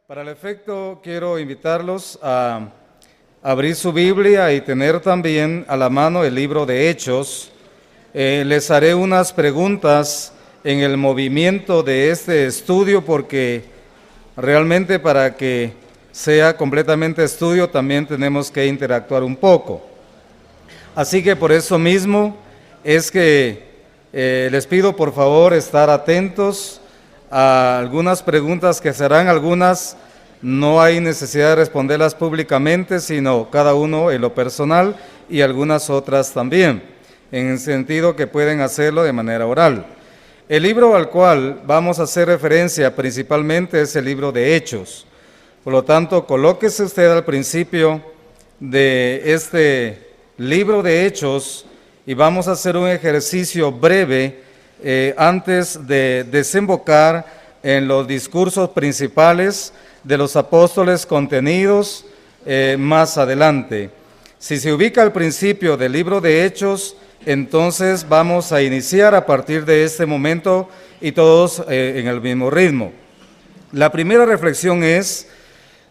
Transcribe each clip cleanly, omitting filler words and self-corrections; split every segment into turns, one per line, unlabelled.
Para el efecto, quiero invitarlos a abrir su Biblia y tener también a la mano el libro de Hechos. Les haré unas preguntas en el movimiento de este estudio porque realmente para que sea completamente estudio también tenemos que interactuar un poco. Así que por eso mismo es que les pido por favor estar atentos a algunas preguntas que serán algunas, no hay necesidad de responderlas públicamente, sino cada uno en lo personal y algunas otras también, en el sentido que pueden hacerlo de manera oral. El libro al cual vamos a hacer referencia principalmente es el libro de Hechos. Por lo tanto, colóquese usted al principio de este libro de Hechos y vamos a hacer un ejercicio breve antes de desembocar en los discursos principales de los apóstoles contenidos más adelante. Si se ubica al principio del libro de Hechos, entonces vamos a iniciar a partir de este momento y todos en el mismo ritmo. La primera reflexión es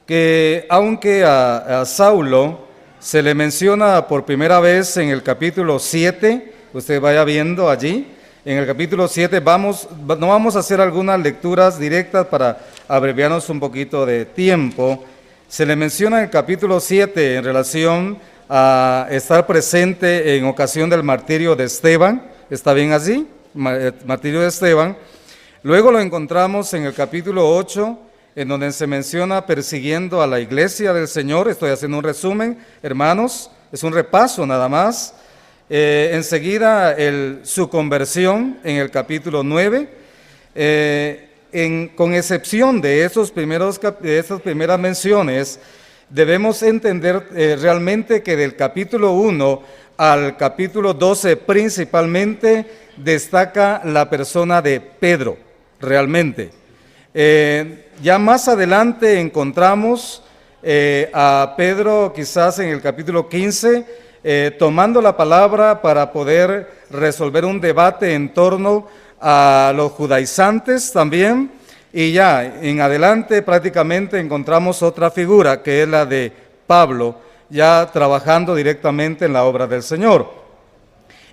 que aunque a Saulo se le menciona por primera vez en el capítulo 7, usted vaya viendo allí, en el capítulo 7 no vamos a hacer algunas lecturas directas para abreviarnos un poquito de tiempo. Se le menciona en el capítulo 7 en relación a estar presente en ocasión del martirio de Esteban. ¿Está bien así? Martirio de Esteban. Luego lo encontramos en el capítulo 8, en donde se menciona persiguiendo a la iglesia del Señor. Estoy haciendo un resumen, hermanos, es un repaso nada más. Enseguida su conversión en el capítulo 9, con excepción de esas primeras menciones, debemos entender realmente que del capítulo 1 al capítulo 12 principalmente destaca la persona de Pedro, realmente. Ya más adelante encontramos a Pedro quizás en el capítulo 15, tomando la palabra para poder resolver un debate en torno a los judaizantes también, y ya en adelante prácticamente encontramos otra figura que es la de Pablo, ya trabajando directamente en la obra del Señor.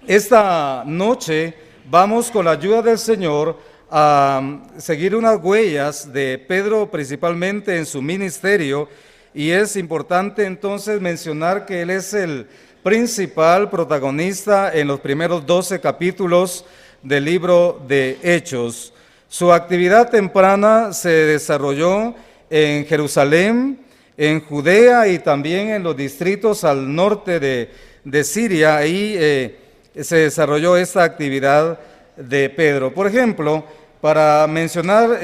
Esta noche vamos con la ayuda del Señor a seguir unas huellas de Pedro principalmente en su ministerio, y es importante entonces mencionar que él es el principal protagonista en los primeros 12 capítulos del libro de Hechos. Su actividad temprana se desarrolló en Jerusalén, en Judea y también en los distritos al norte de Siria. Ahí se desarrolló esta actividad de Pedro. Por ejemplo, para mencionar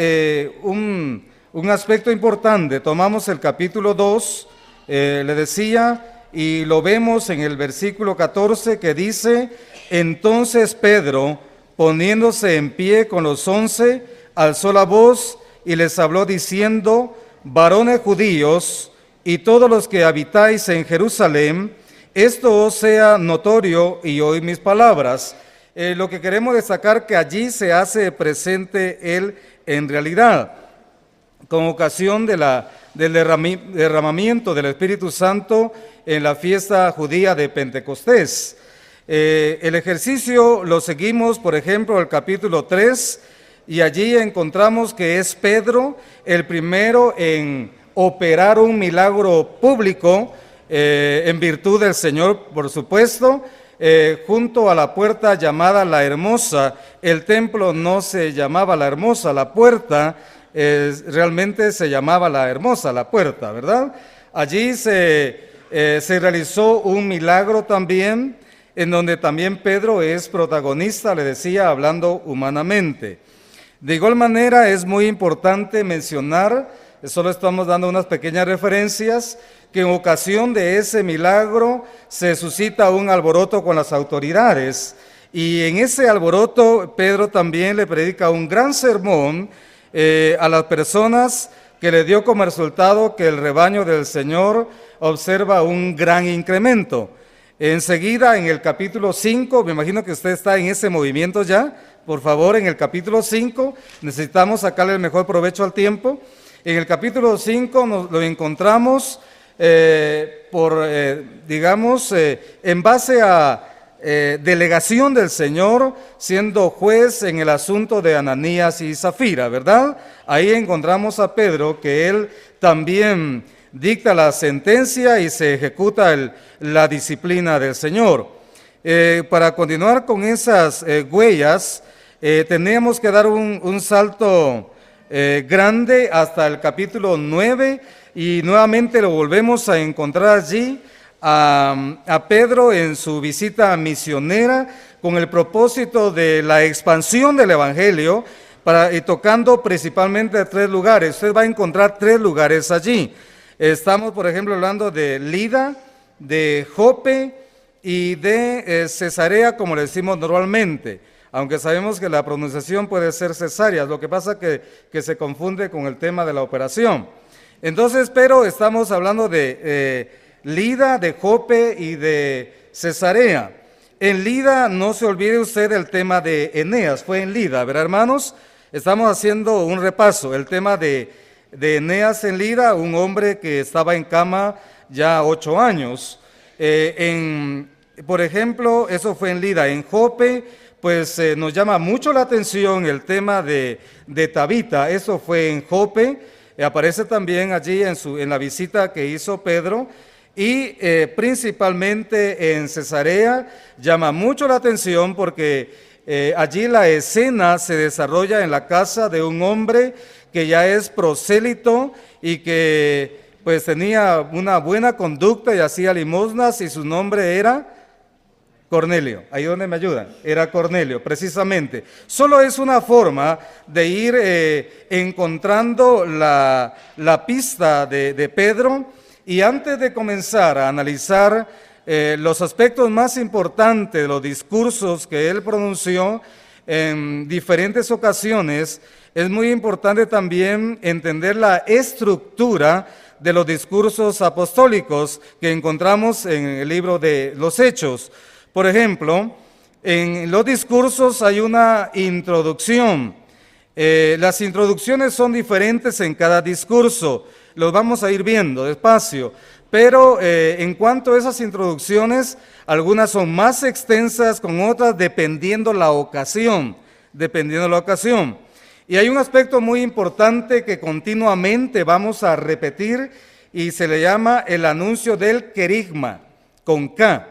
un aspecto importante, tomamos el capítulo 2, le decía, y lo vemos en el versículo 14 que dice: entonces Pedro, poniéndose en pie con los 11, alzó la voz y les habló diciendo: varones judíos y todos los que habitáis en Jerusalén, esto os sea notorio y oíd mis palabras. Lo que queremos destacar que allí se hace presente él en realidad, con ocasión del derramamiento del Espíritu Santo en la fiesta judía de Pentecostés. El ejercicio lo seguimos, por ejemplo, el capítulo 3, y allí encontramos que es Pedro el primero en operar un milagro público, en virtud del Señor, por supuesto, junto a la puerta llamada La Hermosa. El templo no se llamaba La Hermosa, la puerta realmente se llamaba La Hermosa, la puerta, ¿verdad? Allí se realizó un milagro también, en donde también Pedro es protagonista, le decía, hablando humanamente. De igual manera es muy importante mencionar, solo estamos dando unas pequeñas referencias, que en ocasión de ese milagro se suscita un alboroto con las autoridades, y en ese alboroto Pedro también le predica un gran sermón a las personas, que le dio como resultado que el rebaño del Señor observa un gran incremento. Enseguida, en el capítulo 5, me imagino que usted está en ese movimiento ya, por favor, en el capítulo 5, necesitamos sacarle el mejor provecho al tiempo. En el capítulo 5 nos lo encontramos en base a delegación del Señor, siendo juez en el asunto de Ananías y Zafira, ¿verdad? Ahí encontramos a Pedro, que él también dicta la sentencia y se ejecuta la disciplina del Señor. Para continuar con esas huellas, teníamos que dar un salto grande hasta el capítulo 9 y nuevamente lo volvemos a encontrar allí a Pedro en su visita misionera con el propósito de la expansión del Evangelio y tocando principalmente 3 lugares. Usted va a encontrar 3 lugares allí. Estamos, por ejemplo, hablando de Lida, de Jope y de Cesarea, como le decimos normalmente, aunque sabemos que la pronunciación puede ser Cesarea, lo que pasa que se confunde con el tema de la operación. Entonces, pero estamos hablando de Lida, de Jope y de Cesarea. En Lida, no se olvide usted el tema de Eneas, fue en Lida, ¿verdad, hermanos? Estamos haciendo un repaso, el tema de Eneas en Lida, un hombre que estaba en cama ya 8 años. Por ejemplo, eso fue en Lida. En Jope, pues nos llama mucho la atención el tema de Tabita, eso fue en Jope, aparece también allí en la visita que hizo Pedro. Y principalmente en Cesarea llama mucho la atención porque allí la escena se desarrolla en la casa de un hombre que ya es prosélito y que pues tenía una buena conducta y hacía limosnas, y su nombre era Cornelio. Ahí donde me ayudan, era Cornelio, precisamente. Solo es una forma de ir encontrando la pista de Pedro. Y antes de comenzar a analizar los aspectos más importantes de los discursos que él pronunció en diferentes ocasiones, es muy importante también entender la estructura de los discursos apostólicos que encontramos en el libro de los Hechos. Por ejemplo, en los discursos hay una introducción. Las introducciones son diferentes en cada discurso. Los vamos a ir viendo despacio, pero en cuanto a esas introducciones, algunas son más extensas con otras dependiendo la ocasión. Y hay un aspecto muy importante que continuamente vamos a repetir y se le llama el anuncio del querigma, con K,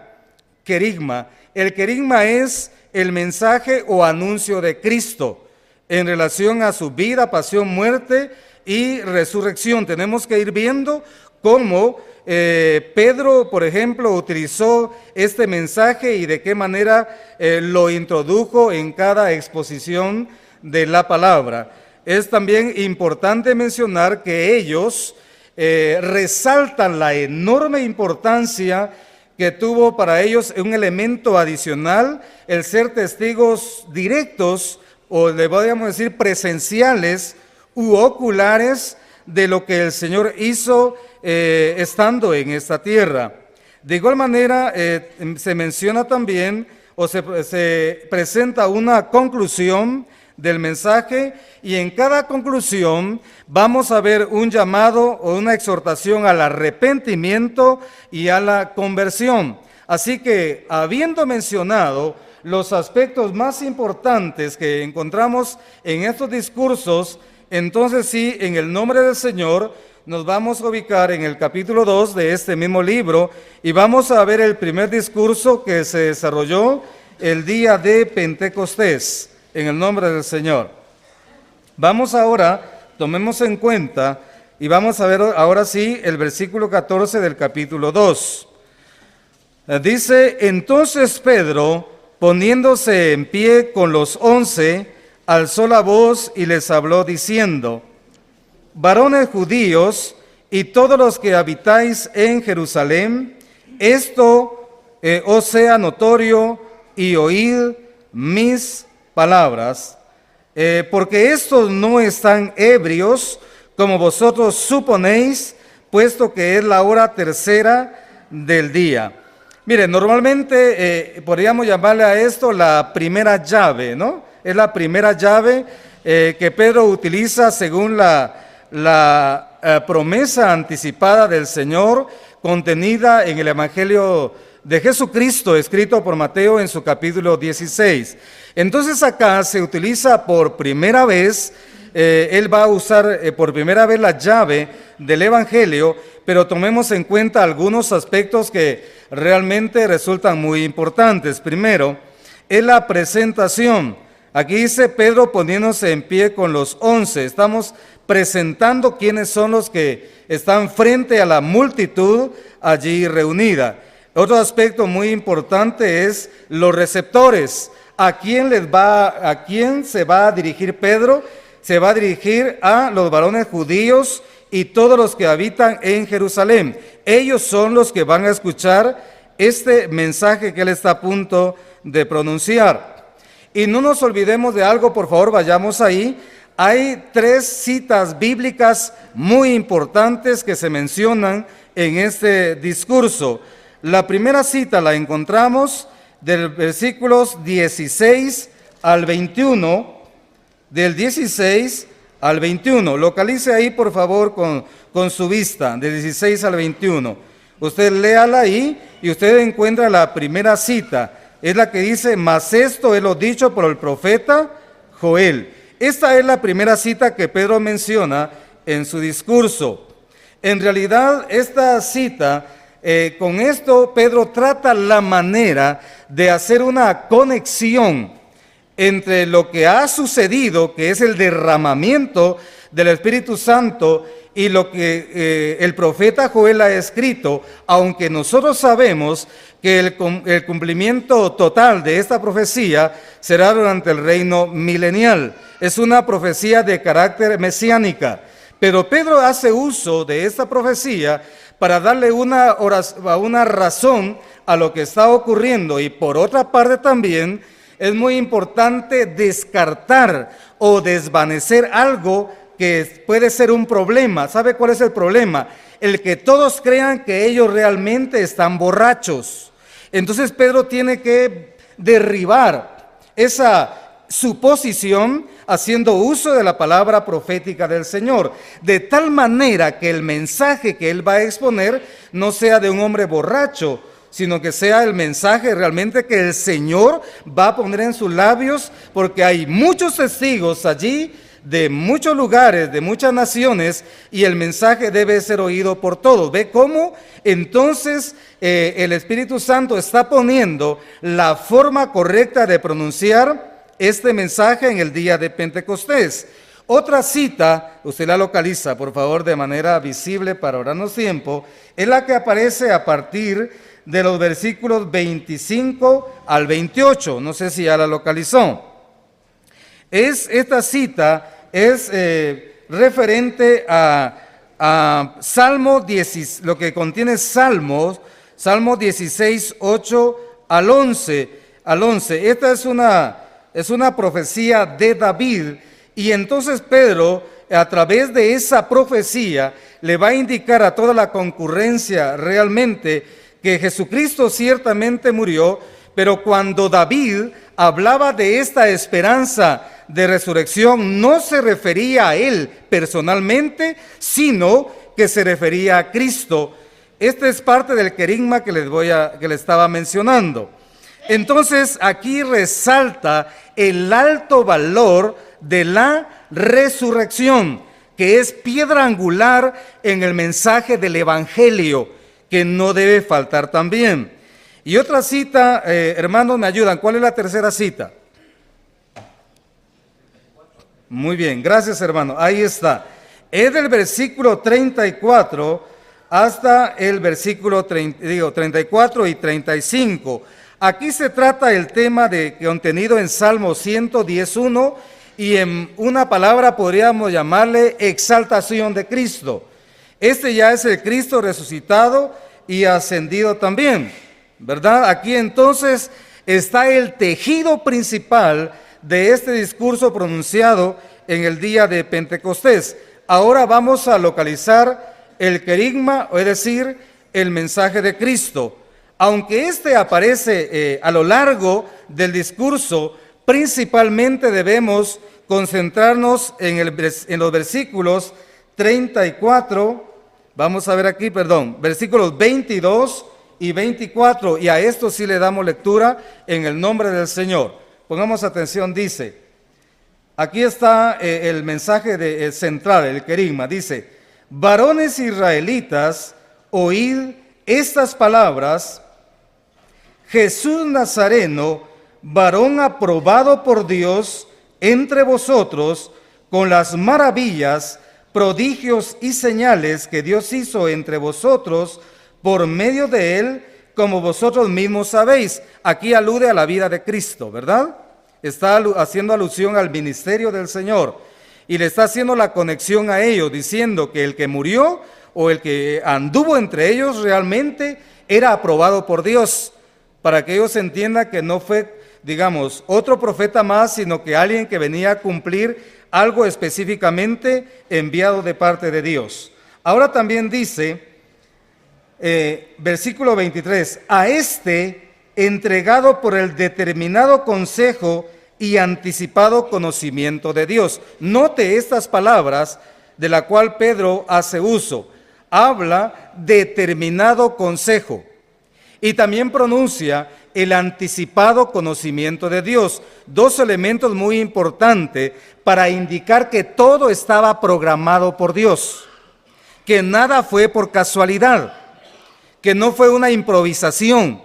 querigma. El querigma es el mensaje o anuncio de Cristo en relación a su vida, pasión, muerte y resurrección. Tenemos que ir viendo cómo Pedro, por ejemplo, utilizó este mensaje y de qué manera lo introdujo en cada exposición de la palabra. Es también importante mencionar que ellos resaltan la enorme importancia que tuvo para ellos un elemento adicional, el ser testigos directos, o le podríamos decir presenciales u oculares, de lo que el Señor hizo estando en esta tierra. De igual manera, se menciona también, o se presenta una conclusión del mensaje, y en cada conclusión vamos a ver un llamado o una exhortación al arrepentimiento y a la conversión. Así que, habiendo mencionado los aspectos más importantes que encontramos en estos discursos, entonces sí, en el nombre del Señor, nos vamos a ubicar en el capítulo 2 de este mismo libro y vamos a ver el primer discurso que se desarrolló el día de Pentecostés, en el nombre del Señor. Vamos ahora, tomemos en cuenta y vamos a ver ahora sí el versículo 14 del capítulo 2. Dice: entonces Pedro, poniéndose en pie con los 11, alzó la voz y les habló diciendo: varones judíos y todos los que habitáis en Jerusalén, esto os sea notorio y oíd mis palabras, porque estos no están ebrios como vosotros suponéis, puesto que es la hora tercera del día. Mire, normalmente podríamos llamarle a esto la primera llave, ¿no? Es la primera llave que Pedro utiliza según la la promesa anticipada del Señor contenida en el Evangelio de Jesucristo, escrito por Mateo en su capítulo 16. Entonces acá se utiliza por primera vez, él va a usar por primera vez la llave del Evangelio, pero tomemos en cuenta algunos aspectos que realmente resultan muy importantes. Primero, es la presentación. Aquí dice Pedro poniéndose en pie con los 11. Estamos presentando quiénes son los que están frente a la multitud allí reunida. Otro aspecto muy importante es los receptores. ¿A quién se va a dirigir Pedro? Se va a dirigir a los varones judíos y todos los que habitan en Jerusalén. Ellos son los que van a escuchar este mensaje que él está a punto de pronunciar. Y no nos olvidemos de algo, por favor, vayamos ahí. Hay 3 citas bíblicas muy importantes que se mencionan en este discurso. La primera cita la encontramos del versículos 16 al 21, del 16 al 21. Localice ahí, por favor, con su vista, del 16 al 21. Usted léala ahí y usted encuentra la primera cita. Es la que dice, mas esto es lo dicho por el profeta Joel. Esta es la primera cita que Pedro menciona en su discurso. En realidad, esta cita, con esto Pedro trata la manera de hacer una conexión entre lo que ha sucedido, que es el derramamiento del Espíritu Santo, y lo que el profeta Joel ha escrito, aunque nosotros sabemos que el cumplimiento total de esta profecía será durante el reino milenial. Es una profecía de carácter mesiánica, pero Pedro hace uso de esta profecía para darle una razón a lo que está ocurriendo, y por otra parte también es muy importante descartar o desvanecer algo que puede ser un problema. ¿Sabe cuál es el problema? El que todos crean que ellos realmente están borrachos. Entonces Pedro tiene que derribar esa suposición haciendo uso de la palabra profética del Señor, de tal manera que el mensaje que él va a exponer no sea de un hombre borracho, sino que sea el mensaje realmente que el Señor va a poner en sus labios, porque hay muchos testigos allí de muchos lugares, de muchas naciones, y el mensaje debe ser oído por todos. ¿Ve cómo? Entonces el Espíritu Santo está poniendo la forma correcta de pronunciar este mensaje en el día de Pentecostés. Otra cita, usted la localiza por favor de manera visible para ahorrarnos tiempo, es la que aparece a partir de los versículos 25 al 28, no sé si ya la localizó. Esta cita es referente a Salmo 10, lo que contiene Salmo 16, 8 al 11. Esta es una profecía de David, y entonces Pedro, a través de esa profecía, le va a indicar a toda la concurrencia realmente que Jesucristo ciertamente murió, pero cuando David hablaba de esta esperanza de resurrección, no se refería a él personalmente, sino que se refería a Cristo. Este es parte del querigma que les estaba mencionando. Entonces aquí resalta el alto valor de la resurrección, que es piedra angular en el mensaje del Evangelio, que no debe faltar también. Y otra cita, hermanos, me ayudan. ¿Cuál es la tercera cita? Muy bien, gracias, hermano. Ahí está. Es del versículo 34 hasta el versículo 34 y 35. Aquí se trata el tema contenido en Salmo 110:1, y en una palabra podríamos llamarle exaltación de Cristo. Este ya es el Cristo resucitado y ascendido también, ¿verdad? Aquí entonces está el tejido principal de este discurso pronunciado en el día de Pentecostés. Ahora vamos a localizar el querigma, es decir, el mensaje de Cristo. Aunque este aparece a lo largo del discurso, principalmente debemos concentrarnos en los versículos 34, vamos a ver aquí, versículos 22 y 24, y a esto sí le damos lectura en el nombre del Señor. Pongamos atención, dice, aquí está el mensaje central, el querigma, dice: varones israelitas, oíd estas palabras. Jesús Nazareno, varón aprobado por Dios entre vosotros, con las maravillas, prodigios y señales que Dios hizo entre vosotros por medio de él, como vosotros mismos sabéis. Aquí alude a la vida de Cristo, ¿verdad? Está haciendo alusión al ministerio del Señor y le está haciendo la conexión a ellos, diciendo que el que murió o el que anduvo entre ellos realmente era aprobado por Dios, para que ellos entiendan que no fue, digamos, otro profeta más, sino que alguien que venía a cumplir algo específicamente enviado de parte de Dios. Ahora también dice, versículo 23, a este entregado por el determinado consejo y anticipado conocimiento de Dios. Note estas palabras de la cual Pedro hace uso. Habla determinado consejo y también pronuncia el anticipado conocimiento de Dios. Dos elementos muy importantes para indicar que todo estaba programado por Dios, que nada fue por casualidad, que no fue una improvisación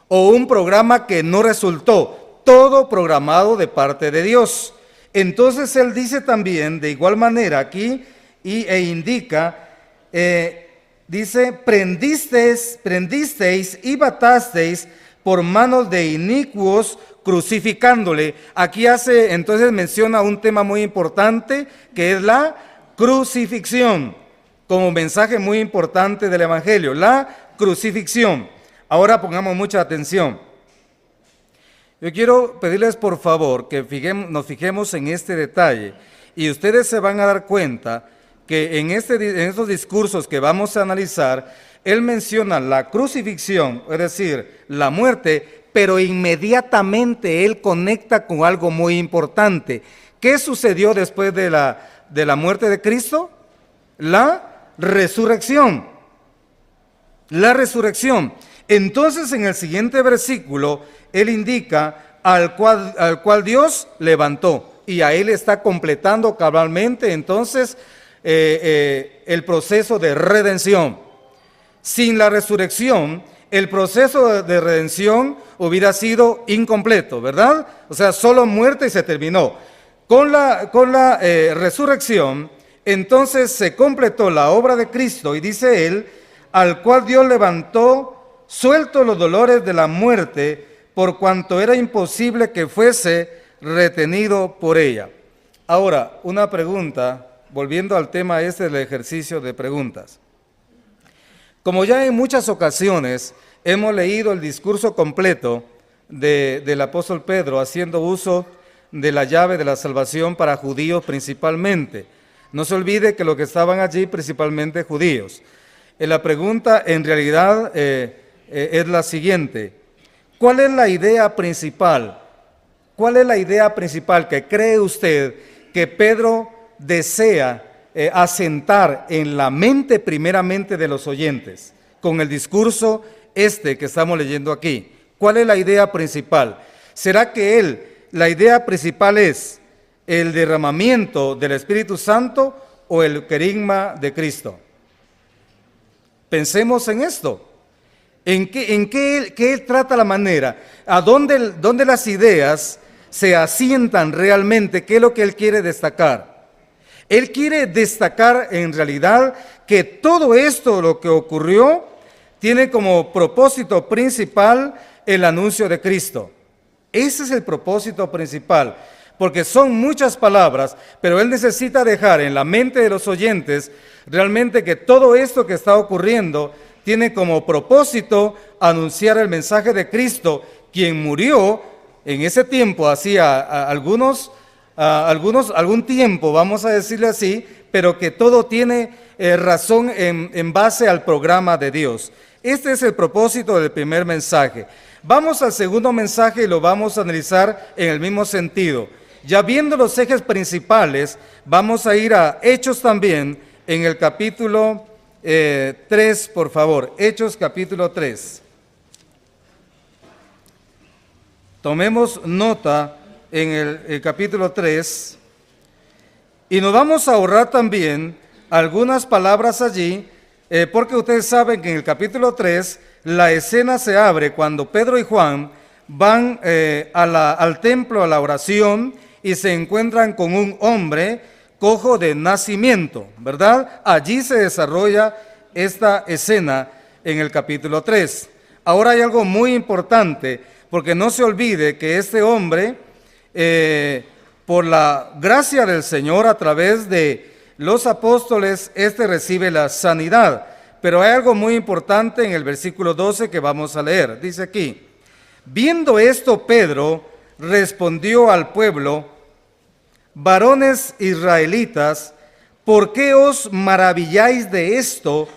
o un programa que no resultó, todo programado de parte de Dios. Entonces él dice también, de igual manera aquí, e indica, dice, prendisteis y matasteis por manos de inicuos, crucificándole. Aquí entonces menciona un tema muy importante, que es la crucifixión, como mensaje muy importante del Evangelio, la crucifixión. Ahora pongamos mucha atención. Yo quiero pedirles por favor que nos fijemos en este detalle, y ustedes se van a dar cuenta que en estos discursos que vamos a analizar, él menciona la crucifixión, es decir, la muerte, pero inmediatamente él conecta con algo muy importante. ¿Qué sucedió después de la muerte de Cristo? La resurrección. La resurrección. Entonces, en el siguiente versículo, él indica al cual Dios levantó, y a él está completando cabalmente entonces el proceso de redención. Sin la resurrección, el proceso de redención hubiera sido incompleto, ¿verdad? O sea, solo muerte y se terminó. Con la resurrección, entonces se completó la obra de Cristo, y dice él, al cual Dios levantó, suelto los dolores de la muerte, por cuanto era imposible que fuese retenido por ella. Ahora, una pregunta, volviendo al tema del ejercicio de preguntas. Como ya en muchas ocasiones hemos leído el discurso completo del apóstol Pedro, haciendo uso de la llave de la salvación para judíos principalmente. No se olvide que los que estaban allí principalmente judíos. La pregunta en realidad es la siguiente: ¿cuál es la idea principal? ¿Cuál es la idea principal que cree usted que Pedro desea asentar en la mente primeramente de los oyentes con el discurso que estamos leyendo aquí? ¿Cuál es la idea principal? ¿Será que la idea principal es el derramamiento del Espíritu Santo o el querigma de Cristo? Pensemos en esto. ¿En qué trata la manera? ¿A dónde las ideas se asientan realmente? ¿Qué es lo que él quiere destacar? Él quiere destacar en realidad que todo esto, lo que ocurrió, tiene como propósito principal el anuncio de Cristo. Ese es el propósito principal, porque son muchas palabras, pero él necesita dejar en la mente de los oyentes realmente que todo esto que está ocurriendo tiene como propósito anunciar el mensaje de Cristo, quien murió en ese tiempo, hacía algún tiempo, vamos a decirle así, pero que todo tiene razón en base al programa de Dios. Este es el propósito del primer mensaje. Vamos al segundo mensaje y lo vamos a analizar en el mismo sentido. Ya viendo los ejes principales, vamos a ir a Hechos también, en el capítulo 3, por favor. Hechos capítulo 3. Tomemos nota en el capítulo 3 y nos vamos a ahorrar también algunas palabras allí, porque ustedes saben que en el capítulo 3 la escena se abre cuando Pedro y Juan van al templo, a la oración, y se encuentran con un hombre cojo de nacimiento, ¿verdad? Allí se desarrolla esta escena en el capítulo 3. Ahora hay algo muy importante, porque no se olvide que este hombre, por la gracia del Señor, a través de los apóstoles, recibe la sanidad. Pero hay algo muy importante en el versículo 12 que vamos a leer. Dice aquí: viendo esto, Pedro respondió al pueblo: varones israelitas, ¿por qué os maravilláis de esto?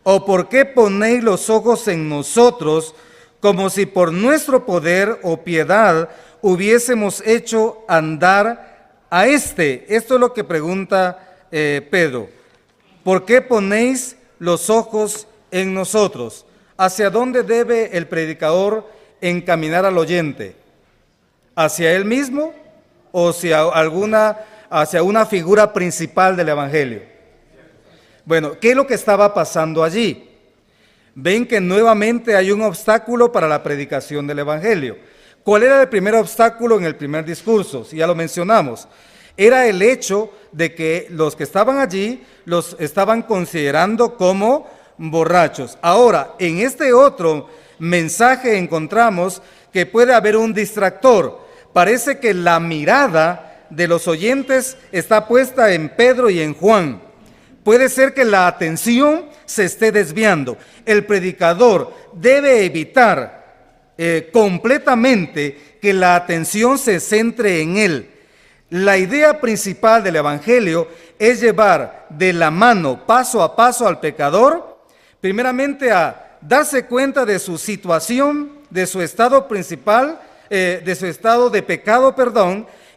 ¿O por qué ponéis los ojos en nosotros, como si por nuestro poder o piedad hubiésemos hecho andar a este? Esto es lo que pregunta Pedro. ¿Por qué ponéis los ojos en nosotros? ¿Hacia dónde debe el predicador encaminar al oyente? ¿Hacia él mismo o hacia una figura principal del evangelio? Bueno, ¿qué es lo que estaba pasando allí? Ven que nuevamente hay un obstáculo para la predicación del evangelio. ¿Cuál era el primer obstáculo en el primer discurso? Si ya lo mencionamos. Era el hecho de que los que estaban allí los estaban considerando como borrachos. Ahora, en este otro mensaje encontramos que puede haber un distractor. Parece que la mirada de los oyentes está puesta en Pedro y en Juan. Puede ser que la atención se esté desviando. El predicador debe evitar completamente que la atención se centre en él. La idea principal del evangelio es llevar de la mano, paso a paso, al pecador, primeramente a darse cuenta de su situación, de su estado principal, de su estado de pecado,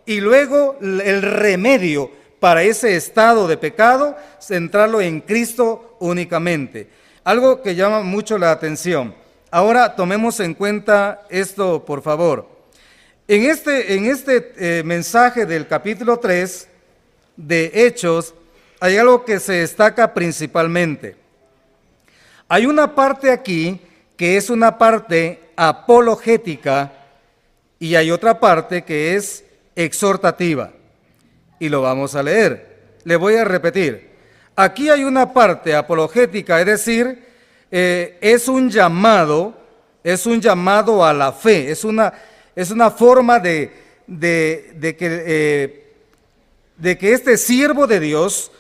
y luego el remedio para ese estado de pecado, centrarlo en Cristo únicamente. Algo que llama mucho la atención. Ahora tomemos en cuenta esto, por favor. En este mensaje del capítulo 3 de Hechos, hay algo que se destaca principalmente. Hay una parte aquí que es una parte apologética y hay otra parte que es exhortativa. Y lo vamos a leer. Le voy a repetir. Aquí hay una parte apologética, es decir, es un llamado a la fe, es una forma de que este siervo de Dios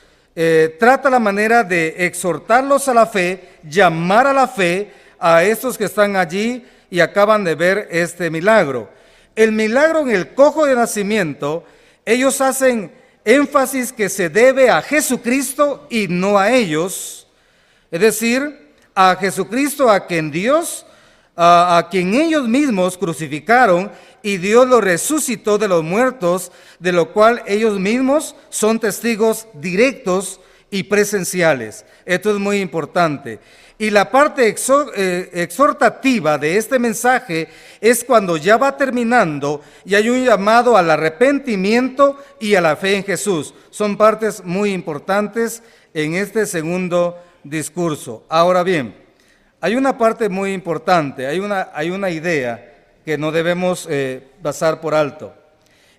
trata la manera de exhortarlos a la fe, llamar a la fe a estos que están allí y acaban de ver este milagro. El milagro en el cojo de nacimiento, ellos hacen énfasis que se debe a Jesucristo y no a ellos, es decir, a Jesucristo, a quien ellos mismos crucificaron y Dios lo resucitó de los muertos, de lo cual ellos mismos son testigos directos y presenciales. Esto es muy importante. Y la parte exhortativa de este mensaje es cuando ya va terminando y hay un llamado al arrepentimiento y a la fe en Jesús. Son partes muy importantes en este segundo discurso. Ahora bien, hay una parte muy importante, hay una idea que no debemos pasar por alto.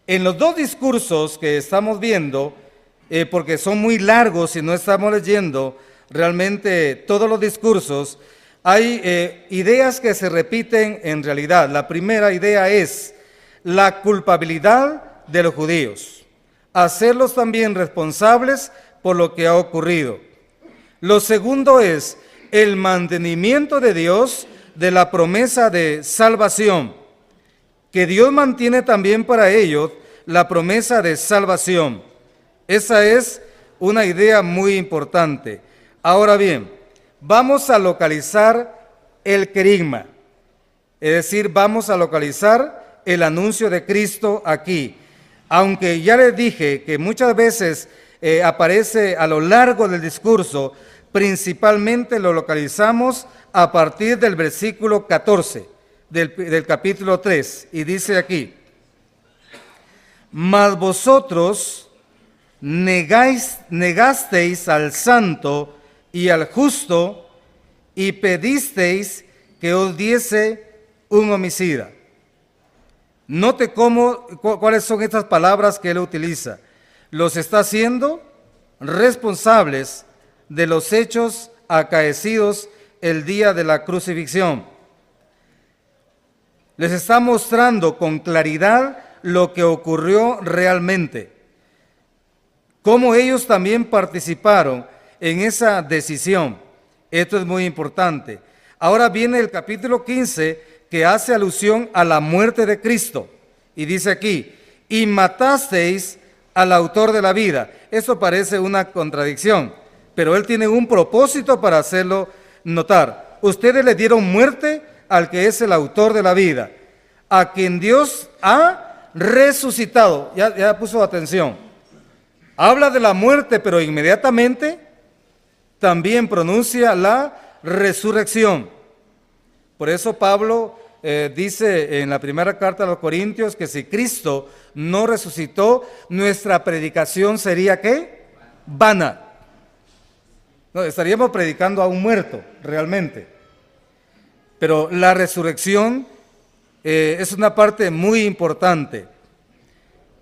En los dos discursos que estamos viendo, porque son muy largos y no estamos leyendo realmente todos los discursos, hay ideas que se repiten en realidad. La primera idea es la culpabilidad de los judíos, hacerlos también responsables por lo que ha ocurrido. Lo segundo es el mantenimiento de Dios de la promesa de salvación, que Dios mantiene también para ellos la promesa de salvación. Esa es una idea muy importante. Ahora bien, vamos a localizar el querigma, es decir, vamos a localizar el anuncio de Cristo aquí. Aunque ya les dije que muchas veces aparece a lo largo del discurso. Principalmente lo localizamos a partir del versículo 14 del capítulo 3, y dice aquí: mas vosotros negasteis al santo y al justo, y pedisteis que os diese un homicida. Note cuáles son estas palabras que él utiliza. Los está haciendo responsables de los hechos acaecidos el día de la crucifixión. Les está mostrando con claridad lo que ocurrió realmente, cómo ellos también participaron en esa decisión. Esto es muy importante. Ahora viene el capítulo 15, que hace alusión a la muerte de Cristo, y dice aquí: y matasteis al autor de la vida. Eso parece una contradicción, pero él tiene un propósito para hacerlo notar. Ustedes le dieron muerte al que es el autor de la vida, a quien Dios ha resucitado. Ya puso atención. Habla de la muerte, pero inmediatamente también pronuncia la resurrección. Por eso Pablo dice en la primera carta a los Corintios que si Cristo no resucitó, nuestra predicación sería ¿qué? Vana. No, estaríamos predicando a un muerto, realmente. Pero la resurrección es una parte muy importante.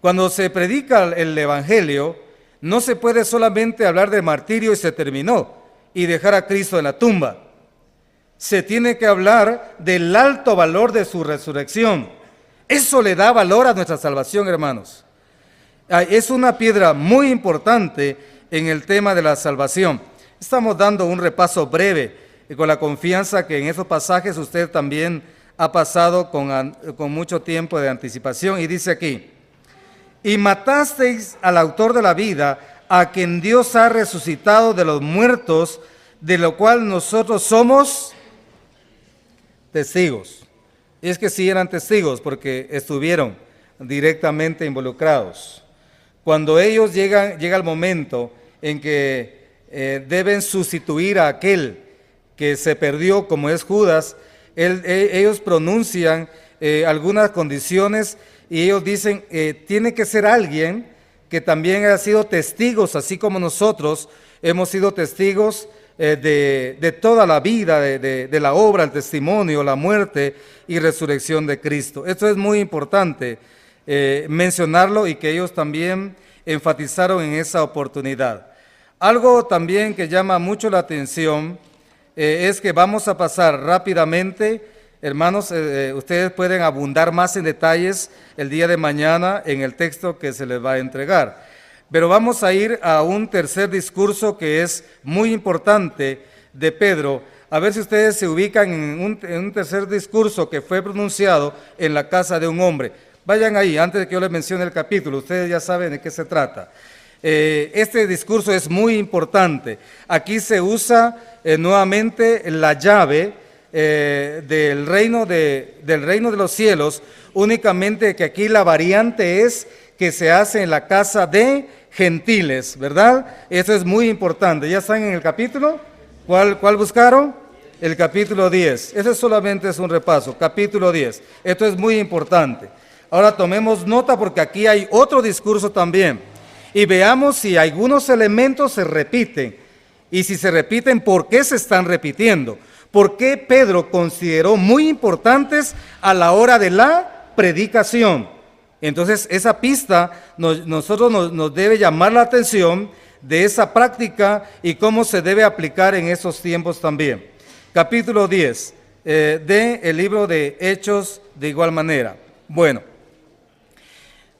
Cuando se predica el Evangelio, no se puede solamente hablar de martirio y se terminó, y dejar a Cristo en la tumba. Se tiene que hablar del alto valor de su resurrección. Eso le da valor a nuestra salvación, hermanos. Es una piedra muy importante en el tema de la salvación. Estamos dando un repaso breve con la confianza que en esos pasajes usted también ha pasado con mucho tiempo de anticipación. Y dice aquí: y matasteis al autor de la vida, a quien Dios ha resucitado de los muertos, de lo cual nosotros somos testigos. Y es que sí eran testigos porque estuvieron directamente involucrados. Cuando ellos llega el momento en que deben sustituir a aquel que se perdió, como es Judas, ellos pronuncian algunas condiciones y ellos dicen, tiene que ser alguien que también ha sido testigos, así como nosotros hemos sido testigos de toda la vida, de la obra, el testimonio, la muerte y resurrección de Cristo. Esto es muy importante mencionarlo y que ellos también enfatizaron en esa oportunidad. Algo también que llama mucho la atención es que vamos a pasar rápidamente, hermanos, ustedes pueden abundar más en detalles el día de mañana en el texto que se les va a entregar. Pero vamos a ir a un tercer discurso que es muy importante de Pedro. A ver si ustedes se ubican en un tercer discurso que fue pronunciado en la casa de un hombre. Vayan ahí, antes de que yo les mencione el capítulo, ustedes ya saben de qué se trata. Este discurso es muy importante. Aquí se usa nuevamente la llave del reino de los cielos, únicamente que aquí la variante es que se hace en la casa de gentiles, ¿verdad? Eso es muy importante. ¿Ya están en el capítulo? ¿Cuál buscaron? El capítulo 10. Ese solamente es un repaso, capítulo 10. Esto es muy importante. Ahora tomemos nota porque aquí hay otro discurso también. Y veamos si algunos elementos se repiten. Y si se repiten, ¿por qué se están repitiendo? ¿Por qué Pedro consideró muy importantes a la hora de la predicación? Entonces, esa pista nos debe llamar la atención de esa práctica y cómo se debe aplicar en esos tiempos también. Capítulo 10 del libro de Hechos de igual manera. Bueno,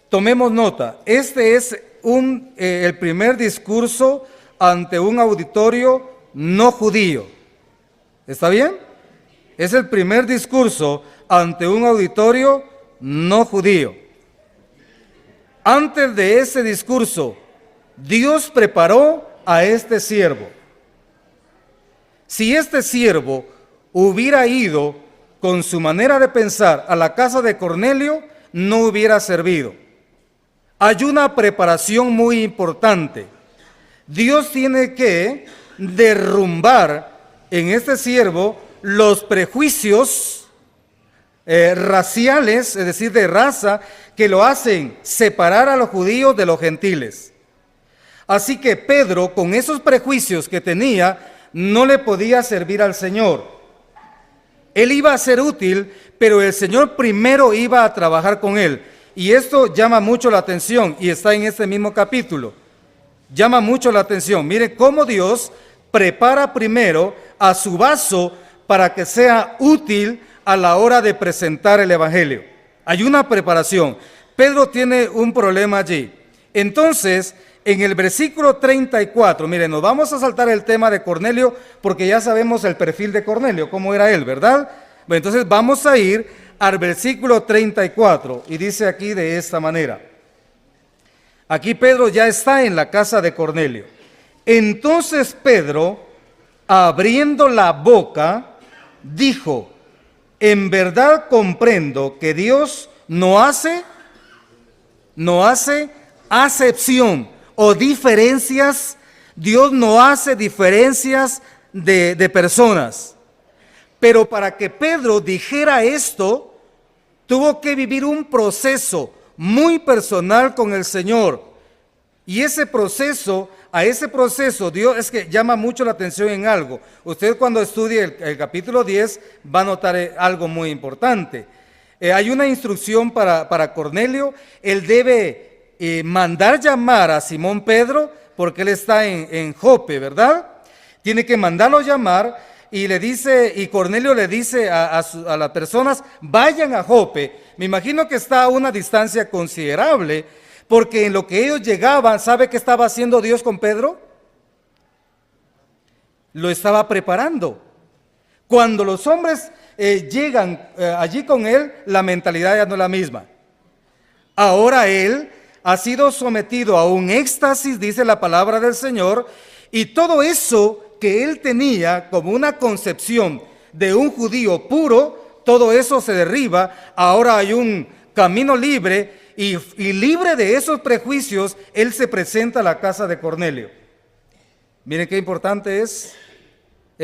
tomemos nota. Este es el primer discurso ante un auditorio no judío. ¿Está bien? Es el primer discurso ante un auditorio no judío. Antes de ese discurso, Dios preparó a este siervo. Si este siervo hubiera ido con su manera de pensar a la casa de Cornelio, no hubiera servido. Hay una preparación muy importante. Dios tiene que derrumbar en este siervo los prejuicios raciales, es decir, de raza, que lo hacen separar a los judíos de los gentiles. Así que Pedro, con esos prejuicios que tenía, no le podía servir al Señor. Él iba a ser útil, pero el Señor primero iba a trabajar con él. Y esto llama mucho la atención y está en este mismo capítulo. Llama mucho la atención. Mire cómo Dios prepara primero a su vaso para que sea útil a la hora de presentar el Evangelio. Hay una preparación. Pedro tiene un problema allí. Entonces, en el versículo 34, miren, nos vamos a saltar el tema de Cornelio porque ya sabemos el perfil de Cornelio, cómo era él, ¿verdad? Bueno, entonces vamos a ir al versículo 34 y dice aquí de esta manera. Aquí Pedro ya está en la casa de Cornelio. Entonces Pedro, abriendo la boca, dijo: en verdad comprendo que Dios no hace acepción o diferencias. Dios no hace diferencias de personas. Pero para que Pedro dijera esto, tuvo que vivir un proceso muy personal con el Señor. Y a ese proceso, Dios es que llama mucho la atención en algo. Usted cuando estudie el capítulo 10 va a notar algo muy importante. Hay una instrucción para Cornelio. Él debe mandar llamar a Simón Pedro, porque él está en Jope, ¿verdad? Tiene que mandarlo llamar y Cornelio le dice a las personas: vayan a Jope. Me imagino que está a una distancia considerable, porque en lo que ellos llegaban, ¿sabe qué estaba haciendo Dios con Pedro? Lo estaba preparando. Cuando los hombres llegan allí con él, la mentalidad ya no es la misma. Ahora él ha sido sometido a un éxtasis, dice la palabra del Señor, y todo eso que él tenía como una concepción de un judío puro, todo eso se derriba. Ahora hay un camino libre y libre de esos prejuicios, él se presenta a la casa de Cornelio. Miren qué importante es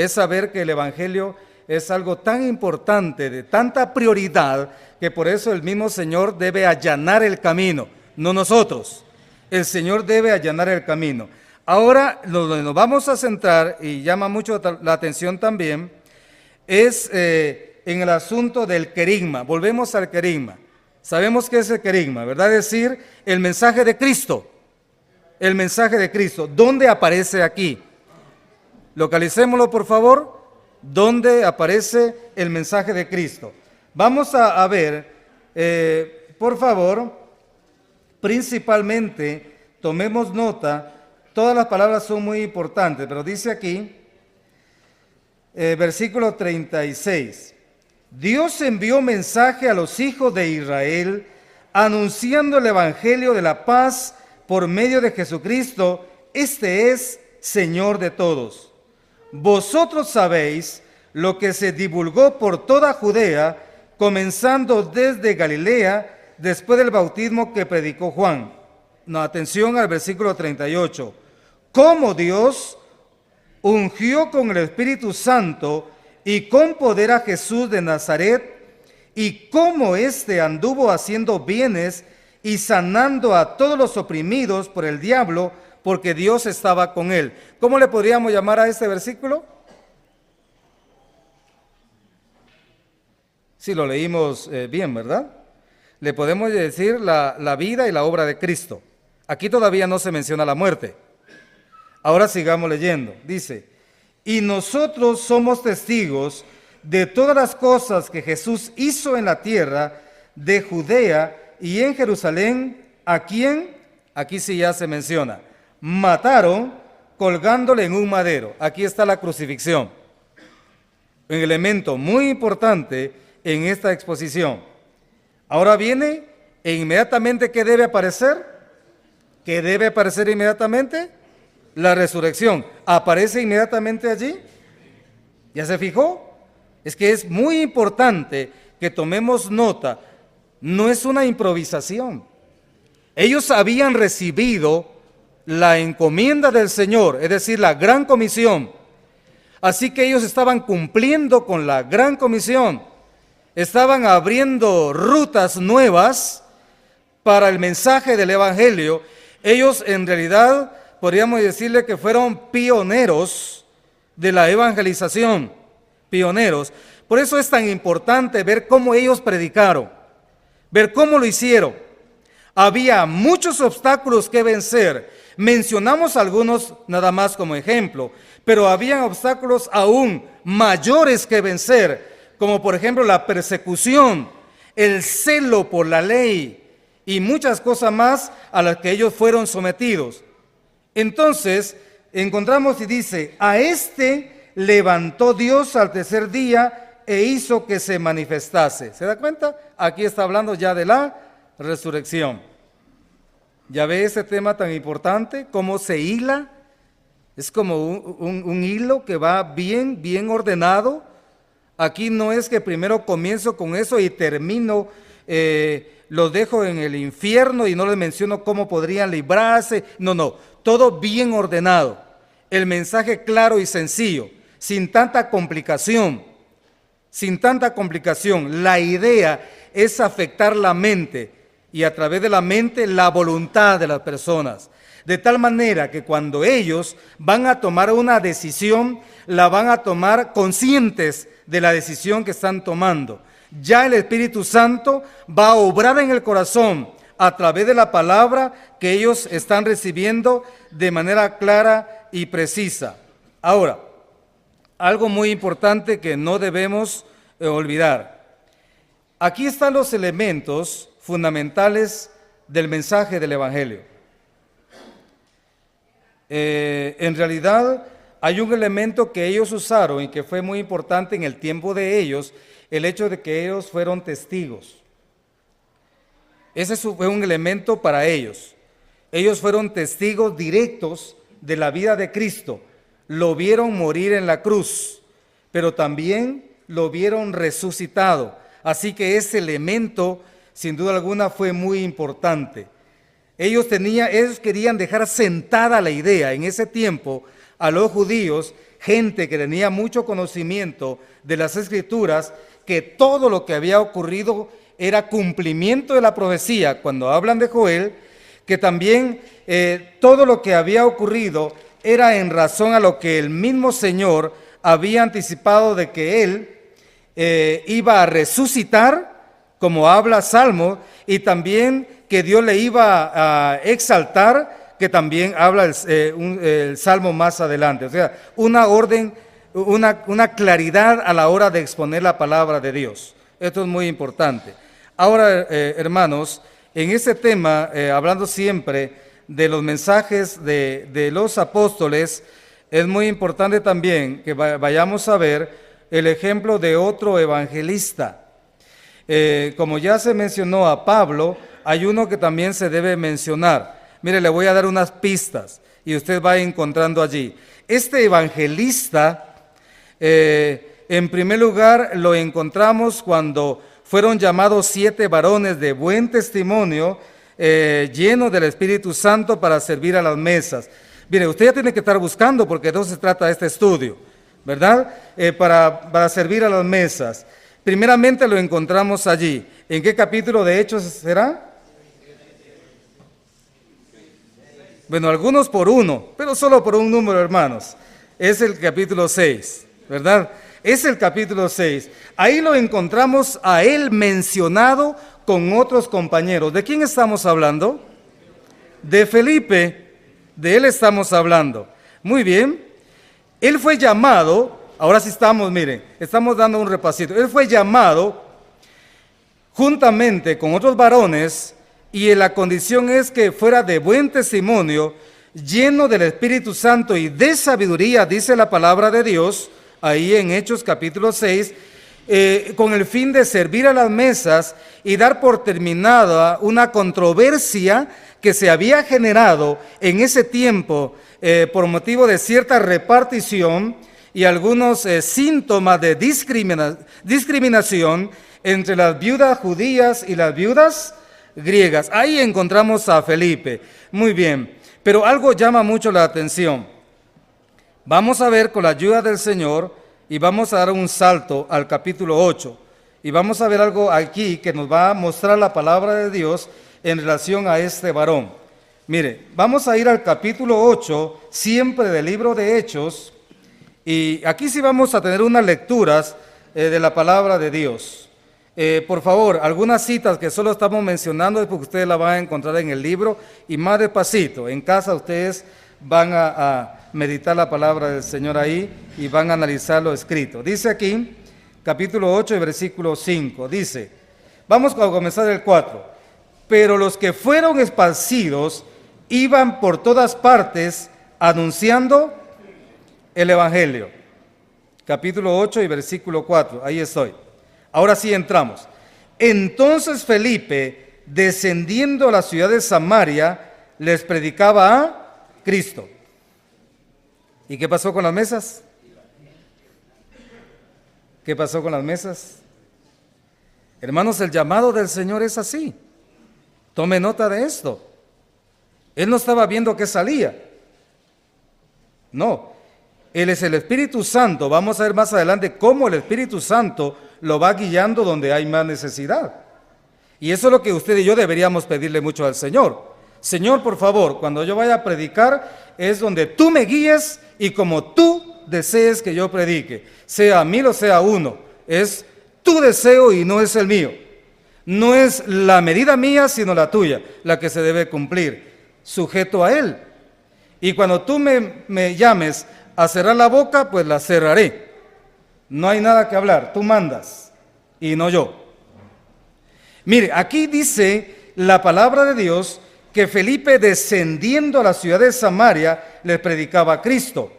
saber que el Evangelio es algo tan importante, de tanta prioridad, que por eso el mismo Señor debe allanar el camino, no nosotros. El Señor debe allanar el camino. Ahora nos vamos a centrar, y llama mucho la atención también, es en el asunto del querigma. Volvemos al querigma. Sabemos qué es el querigma, ¿verdad? Es decir, el mensaje de Cristo. El mensaje de Cristo. ¿Dónde aparece aquí? Localicémoslo, por favor. ¿Dónde aparece el mensaje de Cristo? Vamos a ver, por favor, principalmente, tomemos nota. Todas las palabras son muy importantes, pero dice aquí, versículo 36. Dios envió mensaje a los hijos de Israel, anunciando el evangelio de la paz por medio de Jesucristo. Este es Señor de todos. Vosotros sabéis lo que se divulgó por toda Judea, comenzando desde Galilea, después del bautismo que predicó Juan. No, atención al versículo 38. Cómo Dios ungió con el Espíritu Santo y con poder a Jesús de Nazaret, y cómo éste anduvo haciendo bienes y sanando a todos los oprimidos por el diablo, porque Dios estaba con él. ¿Cómo le podríamos llamar a este versículo? Si lo leímos bien, ¿verdad? Le podemos decir la vida y la obra de Cristo. Aquí todavía no se menciona la muerte. Ahora sigamos leyendo. Dice: y nosotros somos testigos de todas las cosas que Jesús hizo en la tierra de Judea y en Jerusalén, a quien, aquí sí ya se menciona, mataron colgándole en un madero. Aquí está la crucifixión. Un elemento muy importante en esta exposición. Ahora viene e inmediatamente, ¿qué debe aparecer? ¿Qué debe aparecer inmediatamente? La resurrección. ¿Aparece inmediatamente allí? ¿Ya se fijó? Es que es muy importante que tomemos nota. No es una improvisación. Ellos habían recibido la encomienda del Señor, es decir, la gran comisión. Así que ellos estaban cumpliendo con la gran comisión, estaban abriendo rutas nuevas para el mensaje del Evangelio. Ellos en realidad podríamos decirle que fueron pioneros de la evangelización, pioneros. Por eso es tan importante ver cómo ellos predicaron, ver cómo lo hicieron. Había muchos obstáculos que vencer. Mencionamos algunos nada más como ejemplo, pero había obstáculos aún mayores que vencer, como por ejemplo la persecución, el celo por la ley y muchas cosas más a las que ellos fueron sometidos. Entonces, encontramos y dice, a este levantó Dios al tercer día e hizo que se manifestase. ¿Se da cuenta? Aquí está hablando ya de la resurrección. ¿Ya ve ese tema tan importante? ¿Cómo se hila? Es como un hilo que va bien ordenado. Aquí no es que primero comienzo con eso y termino, los dejo en el infierno y no les menciono cómo podrían librarse. No, todo bien ordenado. El mensaje claro y sencillo, sin tanta complicación. La idea es afectar la mente y a través de la mente la voluntad de las personas. De tal manera que cuando ellos van a tomar una decisión, la van a tomar conscientes de la decisión que están tomando. Ya el Espíritu Santo va a obrar en el corazón a través de la palabra que ellos están recibiendo de manera clara y precisa. Ahora, algo muy importante que no debemos olvidar. Aquí están los elementos fundamentales del mensaje del Evangelio. En realidad hay un elemento que ellos usaron y que fue muy importante en el tiempo de ellos, el hecho de que ellos fueron testigos. Ese fue un elemento para ellos. Ellos fueron testigos directos de la vida de Cristo. Lo vieron morir en la cruz, pero también lo vieron resucitado. Así que ese elemento, sin duda alguna, fue muy importante. Ellos querían dejar sentada la idea en ese tiempo a los judíos, gente que tenía mucho conocimiento de las Escrituras, que todo lo que había ocurrido era cumplimiento de la profecía. Cuando hablan de Joel, que también todo lo que había ocurrido era en razón a lo que el mismo Señor había anticipado de que Él iba a resucitar, como habla Salmo, y también que Dios le iba a exaltar, que también habla el Salmo más adelante. O sea, una orden, una claridad a la hora de exponer la palabra de Dios. Esto es muy importante. Ahora, hermanos, en este tema, hablando siempre de los mensajes de los apóstoles, es muy importante también que vayamos a ver el ejemplo de otro evangelista. Como ya se mencionó a Pablo, hay uno que también se debe mencionar. Mire, le voy a dar unas pistas y usted va encontrando allí. Este evangelista, en primer lugar, lo encontramos cuando fueron llamados 7 varones de buen testimonio, llenos del Espíritu Santo para servir a las mesas. Mire, usted ya tiene que estar buscando porque de eso se trata este estudio, ¿verdad? Para servir a las mesas. Primeramente lo encontramos allí. ¿En qué capítulo de Hechos será? Bueno, algunos por uno, pero solo por un número, hermanos. Es el capítulo 6, ¿verdad? Es el capítulo 6. Ahí lo encontramos a él mencionado con otros compañeros. ¿De quién estamos hablando? De Felipe, de él estamos hablando. Muy bien. Él fue llamado, ahora sí estamos dando un repasito. Él fue llamado juntamente con otros varones, y la condición es que fuera de buen testimonio, lleno del Espíritu Santo y de sabiduría, dice la palabra de Dios, ahí en Hechos capítulo 6, con el fin de servir a las mesas y dar por terminada una controversia que se había generado en ese tiempo por motivo de cierta repartición y algunos síntomas de discriminación entre las viudas judías y las viudas griegas. Ahí encontramos a Felipe. Muy bien. Pero algo llama mucho la atención. Vamos a ver con la ayuda del Señor y vamos a dar un salto al capítulo 8. Y vamos a ver algo aquí que nos va a mostrar la palabra de Dios en relación a este varón. Mire, vamos a ir al capítulo 8, siempre del libro de Hechos. Y aquí sí vamos a tener unas lecturas de la palabra de Dios. Por favor, algunas citas que solo estamos mencionando es porque ustedes la van a encontrar en el libro y más despacito. En casa ustedes van a meditar la palabra del Señor ahí y van a analizar lo escrito. Dice aquí, capítulo 8, versículo 5, dice, vamos a comenzar el 4. Pero los que fueron esparcidos iban por todas partes anunciando el Evangelio. Capítulo 8 y versículo 4, ahí estoy. Ahora sí entramos. Entonces Felipe, descendiendo a la ciudad de Samaria, les predicaba a Cristo. ¿Y qué pasó con las mesas? ¿Qué pasó con las mesas? Hermanos, el llamado del Señor es así. Tome nota de esto. Él no estaba viendo qué salía. No. Él es el Espíritu Santo. Vamos a ver más adelante cómo el Espíritu Santo lo va guiando donde hay más necesidad. Y eso es lo que usted y yo deberíamos pedirle mucho al Señor. Señor, por favor, cuando yo vaya a predicar, es donde tú me guíes y como tú desees que yo predique. Sea 1000 o sea 1. Es tu deseo y no es el mío. No es la medida mía, sino la tuya, la que se debe cumplir, sujeto a Él. Y cuando tú me llames a cerrar la boca, pues la cerraré. No hay nada que hablar, tú mandas y no yo. Mire, aquí dice la palabra de Dios que Felipe, descendiendo a la ciudad de Samaria, le predicaba a Cristo.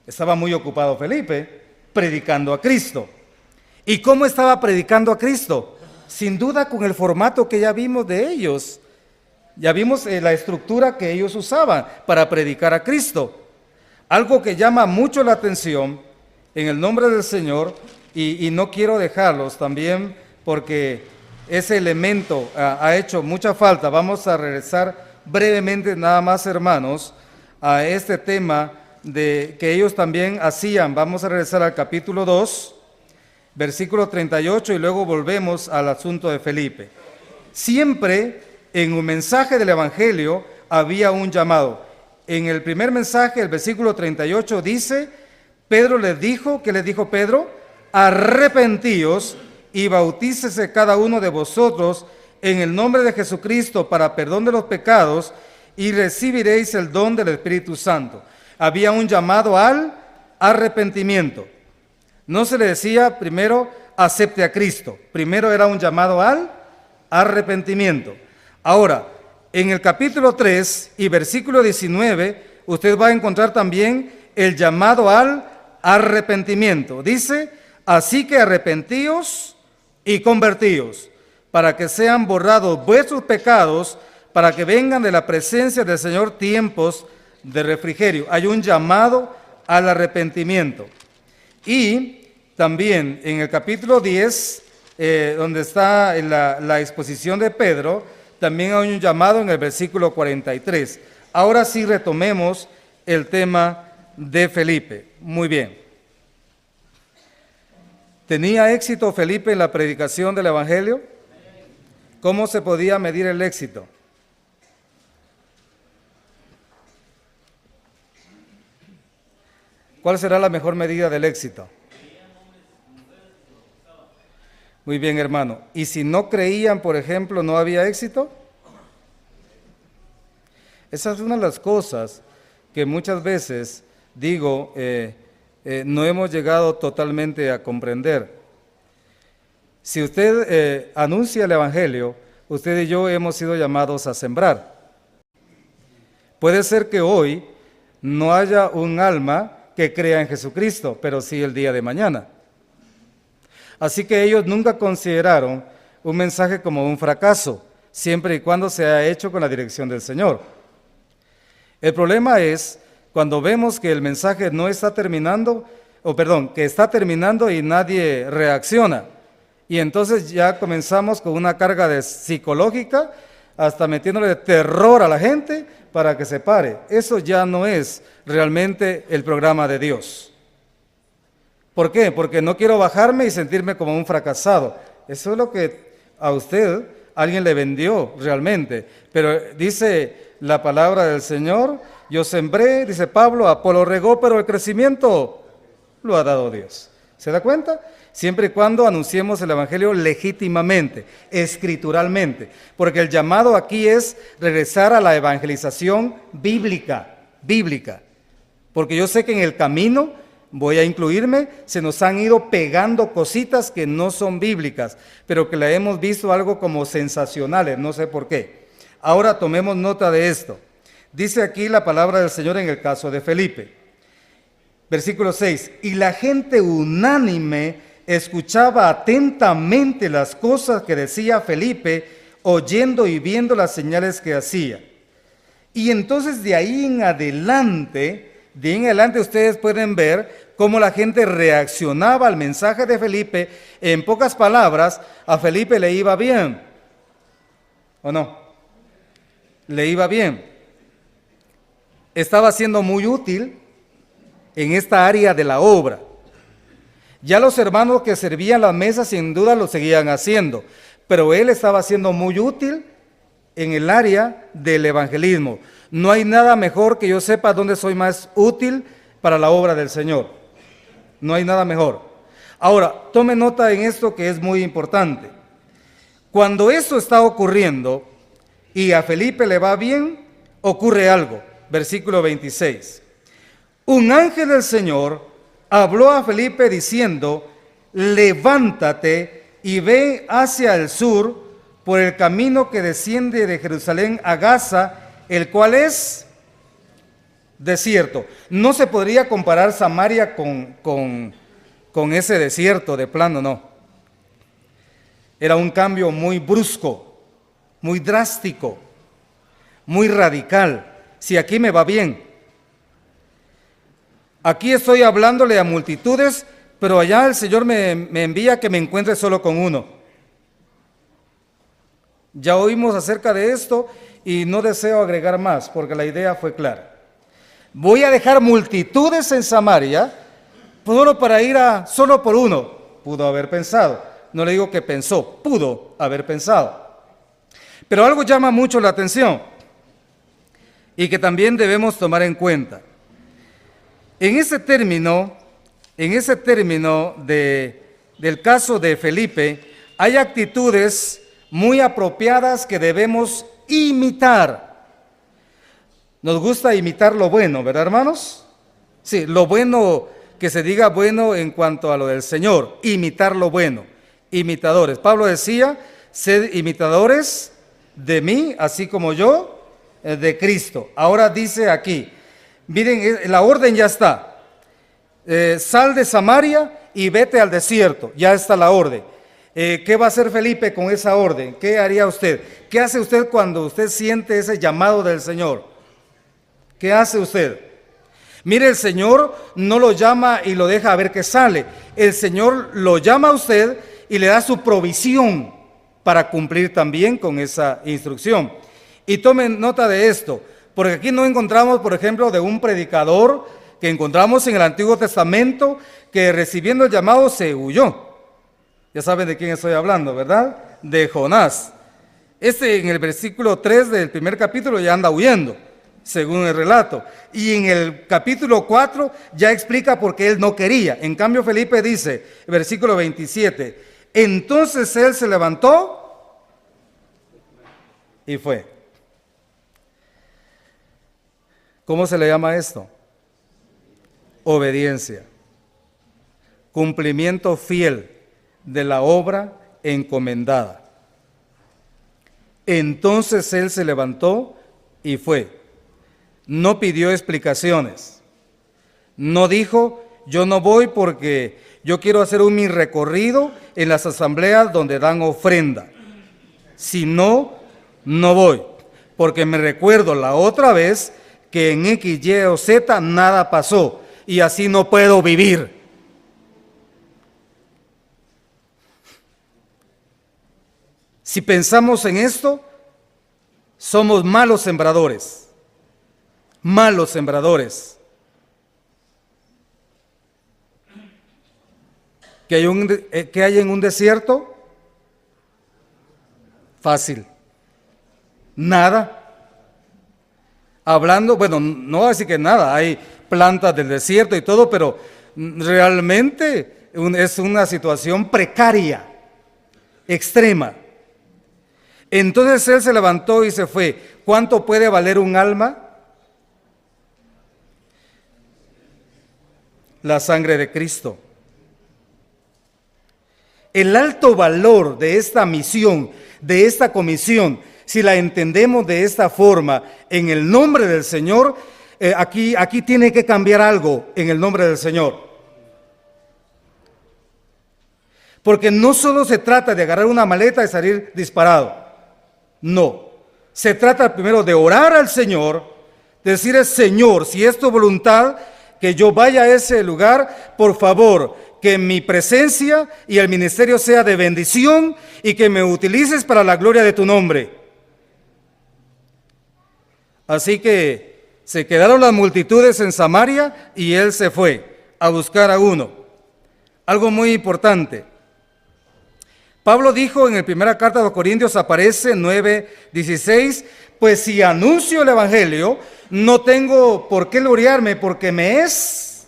Estaba muy ocupado Felipe predicando a Cristo. ¿Y cómo estaba predicando a Cristo? Sin duda con el formato que ya vimos de ellos. Ya vimos la estructura que ellos usaban para predicar a Cristo. Algo que llama mucho la atención en el nombre del Señor, y no quiero dejarlos también porque ese elemento ha hecho mucha falta. Vamos a regresar brevemente nada más, hermanos, a este tema de que ellos también hacían. Vamos a regresar al capítulo 2, versículo 38, y luego volvemos al asunto de Felipe. Siempre en un mensaje del Evangelio había un llamado. En el primer mensaje, el versículo 38 dice, Pedro les dijo, ¿qué les dijo Pedro? Arrepentíos y bautícese cada uno de vosotros en el nombre de Jesucristo para perdón de los pecados y recibiréis el don del Espíritu Santo. Había un llamado al arrepentimiento. No se le decía primero acepte a Cristo, primero era un llamado al arrepentimiento. Ahora, en el capítulo 3 y versículo 19, usted va a encontrar también el llamado al arrepentimiento. Dice, así que arrepentíos y convertíos, para que sean borrados vuestros pecados, para que vengan de la presencia del Señor tiempos de refrigerio. Hay un llamado al arrepentimiento. Y también en el capítulo 10, donde está en la exposición de Pedro, también hay un llamado en el versículo 43. Ahora sí retomemos el tema de Felipe. Muy bien. ¿Tenía éxito Felipe en la predicación del Evangelio? ¿Cómo se podía medir el éxito? ¿Cuál será la mejor medida del éxito? Muy bien, hermano. ¿Y si no creían, por ejemplo, no había éxito? Esa es una de las cosas que muchas veces, digo, no hemos llegado totalmente a comprender. Si usted anuncia el Evangelio, usted y yo hemos sido llamados a sembrar. Puede ser que hoy no haya un alma que crea en Jesucristo, pero sí el día de mañana. Así que ellos nunca consideraron un mensaje como un fracaso, siempre y cuando se haya hecho con la dirección del Señor. El problema es cuando vemos que el mensaje no está terminando, que está terminando y nadie reacciona. Y entonces ya comenzamos con una carga psicológica, hasta metiéndole terror a la gente para que se pare. Eso ya no es realmente el programa de Dios. ¿Por qué? Porque no quiero bajarme y sentirme como un fracasado. Eso es lo que a usted alguien le vendió realmente. Pero dice la palabra del Señor, yo sembré, dice Pablo, Apolo regó, pero el crecimiento lo ha dado Dios. ¿Se da cuenta? Siempre y cuando anunciemos el Evangelio legítimamente, escrituralmente. Porque el llamado aquí es regresar a la evangelización bíblica. Porque yo sé que en el camino, voy a incluirme, se nos han ido pegando cositas que no son bíblicas, pero que la hemos visto algo como sensacionales, no sé por qué. Ahora tomemos nota de esto. Dice aquí la palabra del Señor en el caso de Felipe. Versículo 6, y la gente unánime escuchaba atentamente las cosas que decía Felipe, oyendo y viendo las señales que hacía. Y entonces de ahí en adelante ustedes pueden ver cómo la gente reaccionaba al mensaje de Felipe. En pocas palabras, a Felipe le iba bien, ¿o no? Le iba bien. Estaba siendo muy útil en esta área de la obra. Ya los hermanos que servían las mesas sin duda lo seguían haciendo, pero él estaba siendo muy útil en el área del evangelismo. No hay nada mejor que yo sepa dónde soy más útil para la obra del Señor. No hay nada mejor. Ahora, tome nota en esto que es muy importante. Cuando esto está ocurriendo y a Felipe le va bien, ocurre algo. Versículo 26. Un ángel del Señor habló a Felipe diciendo, levántate y ve hacia el sur por el camino que desciende de Jerusalén a Gaza, el cual es desierto. No se podría comparar Samaria con ese desierto de plano, no. Era un cambio muy brusco, muy drástico, muy radical. Si aquí me va bien. Aquí estoy hablándole a multitudes, pero allá el Señor me envía que me encuentre solo con uno. Ya oímos acerca de esto y no deseo agregar más, porque la idea fue clara. Voy a dejar multitudes en Samaria, solo para ir solo por uno. Pudo haber pensado. No le digo que pensó, pudo haber pensado. Pero algo llama mucho la atención y que también debemos tomar en cuenta. En ese término del caso de Felipe, hay actitudes muy apropiadas que debemos imitar. Nos gusta imitar lo bueno, ¿verdad, hermanos? Sí, lo bueno, que se diga bueno en cuanto a lo del Señor, imitar lo bueno, imitadores. Pablo decía, sed imitadores de mí, así como yo, de Cristo. Ahora dice aquí, miren, la orden ya está. Sal de Samaria y vete al desierto. Ya está la orden. ¿Qué va a hacer Felipe con esa orden? ¿Qué haría usted? ¿Qué hace usted cuando usted siente ese llamado del Señor? ¿Qué hace usted? Mire, el Señor no lo llama y lo deja a ver qué sale. El Señor lo llama a usted y le da su provisión para cumplir también con esa instrucción. Y tomen nota de esto. Porque aquí no encontramos, por ejemplo, de un predicador que encontramos en el Antiguo Testamento que recibiendo el llamado se huyó. Ya saben de quién estoy hablando, ¿verdad? De Jonás. En el versículo 3 del primer capítulo ya anda huyendo, según el relato. Y en el capítulo 4 ya explica por qué él no quería. En cambio, Felipe dice, versículo 27, entonces él se levantó y fue. ¿Cómo se le llama esto? Obediencia. Cumplimiento fiel de la obra encomendada. Entonces él se levantó y fue. No pidió explicaciones. No dijo, yo no voy porque yo quiero hacer mi recorrido en las asambleas donde dan ofrenda. Si no, no voy. Porque me recuerdo la otra vez que en X, Y o Z nada pasó y así no puedo vivir. Si pensamos en esto, somos malos sembradores. malos sembradores. ¿Qué hay en un desierto? Fácil. Nada. Hablando, bueno, no así que nada, hay plantas del desierto y todo, pero realmente es una situación precaria, extrema. Entonces él se levantó y se fue. ¿Cuánto puede valer un alma? La sangre de Cristo. El alto valor de esta misión, de esta comisión, si la entendemos de esta forma, en el nombre del Señor, aquí tiene que cambiar algo en el nombre del Señor. Porque no solo se trata de agarrar una maleta y salir disparado. No. Se trata primero de orar al Señor, decirle: Señor, si es tu voluntad que yo vaya a ese lugar, por favor, que mi presencia y el ministerio sea de bendición y que me utilices para la gloria de tu nombre. Así que se quedaron las multitudes en Samaria y él se fue a buscar a uno. Algo muy importante. Pablo dijo en la primera carta de los Corintios, aparece 9:16, pues si anuncio el evangelio, no tengo por qué gloriarme, porque me es...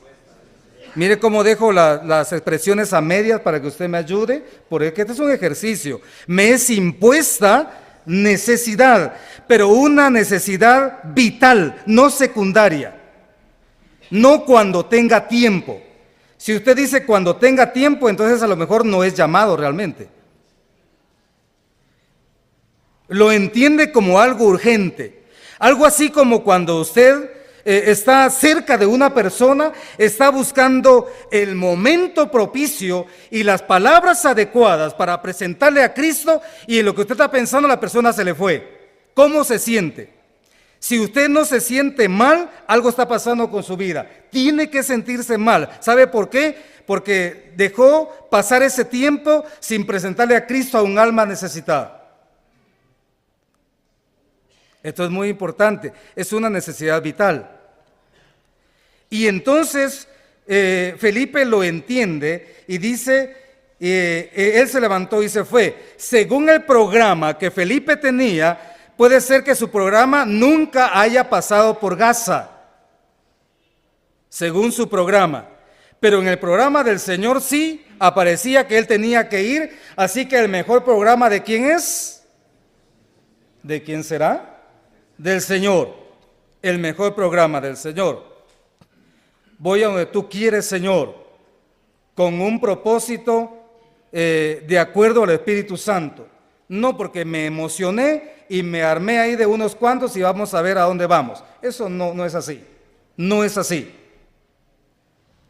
Mire cómo dejo las expresiones a medias para que usted me ayude, porque este es un ejercicio. Me es impuesta necesidad, pero una necesidad vital, no secundaria. No cuando tenga tiempo. Si usted dice cuando tenga tiempo, entonces a lo mejor no es llamado realmente. Lo entiende como algo urgente. Algo así como cuando usted está cerca de una persona, está buscando el momento propicio y las palabras adecuadas para presentarle a Cristo, y en lo que usted está pensando la persona se le fue. ¿Cómo se siente? Si usted no se siente mal, algo está pasando con su vida. Tiene que sentirse mal. ¿Sabe por qué? Porque dejó pasar ese tiempo sin presentarle a Cristo a un alma necesitada. Esto es muy importante, es una necesidad vital. Y entonces Felipe lo entiende y dice, él se levantó y se fue. Según el programa que Felipe tenía, puede ser que su programa nunca haya pasado por Gaza, según su programa. Pero en el programa del Señor sí aparecía que él tenía que ir, así que el mejor programa ¿de quién es? ¿De quién será? Del Señor, el mejor programa del Señor. Voy a donde tú quieres, Señor, con un propósito de acuerdo al Espíritu Santo. No porque me emocioné y me armé ahí de unos cuantos y vamos a ver a dónde vamos. Eso no es así, no es así.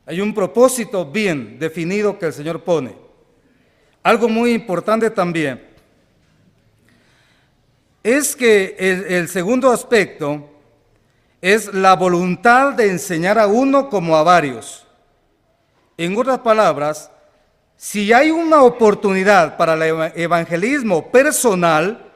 Hay un propósito bien definido que el Señor pone. Algo muy importante también es que el segundo aspecto es la voluntad de enseñar a uno como a varios. En otras palabras, si hay una oportunidad para el evangelismo personal,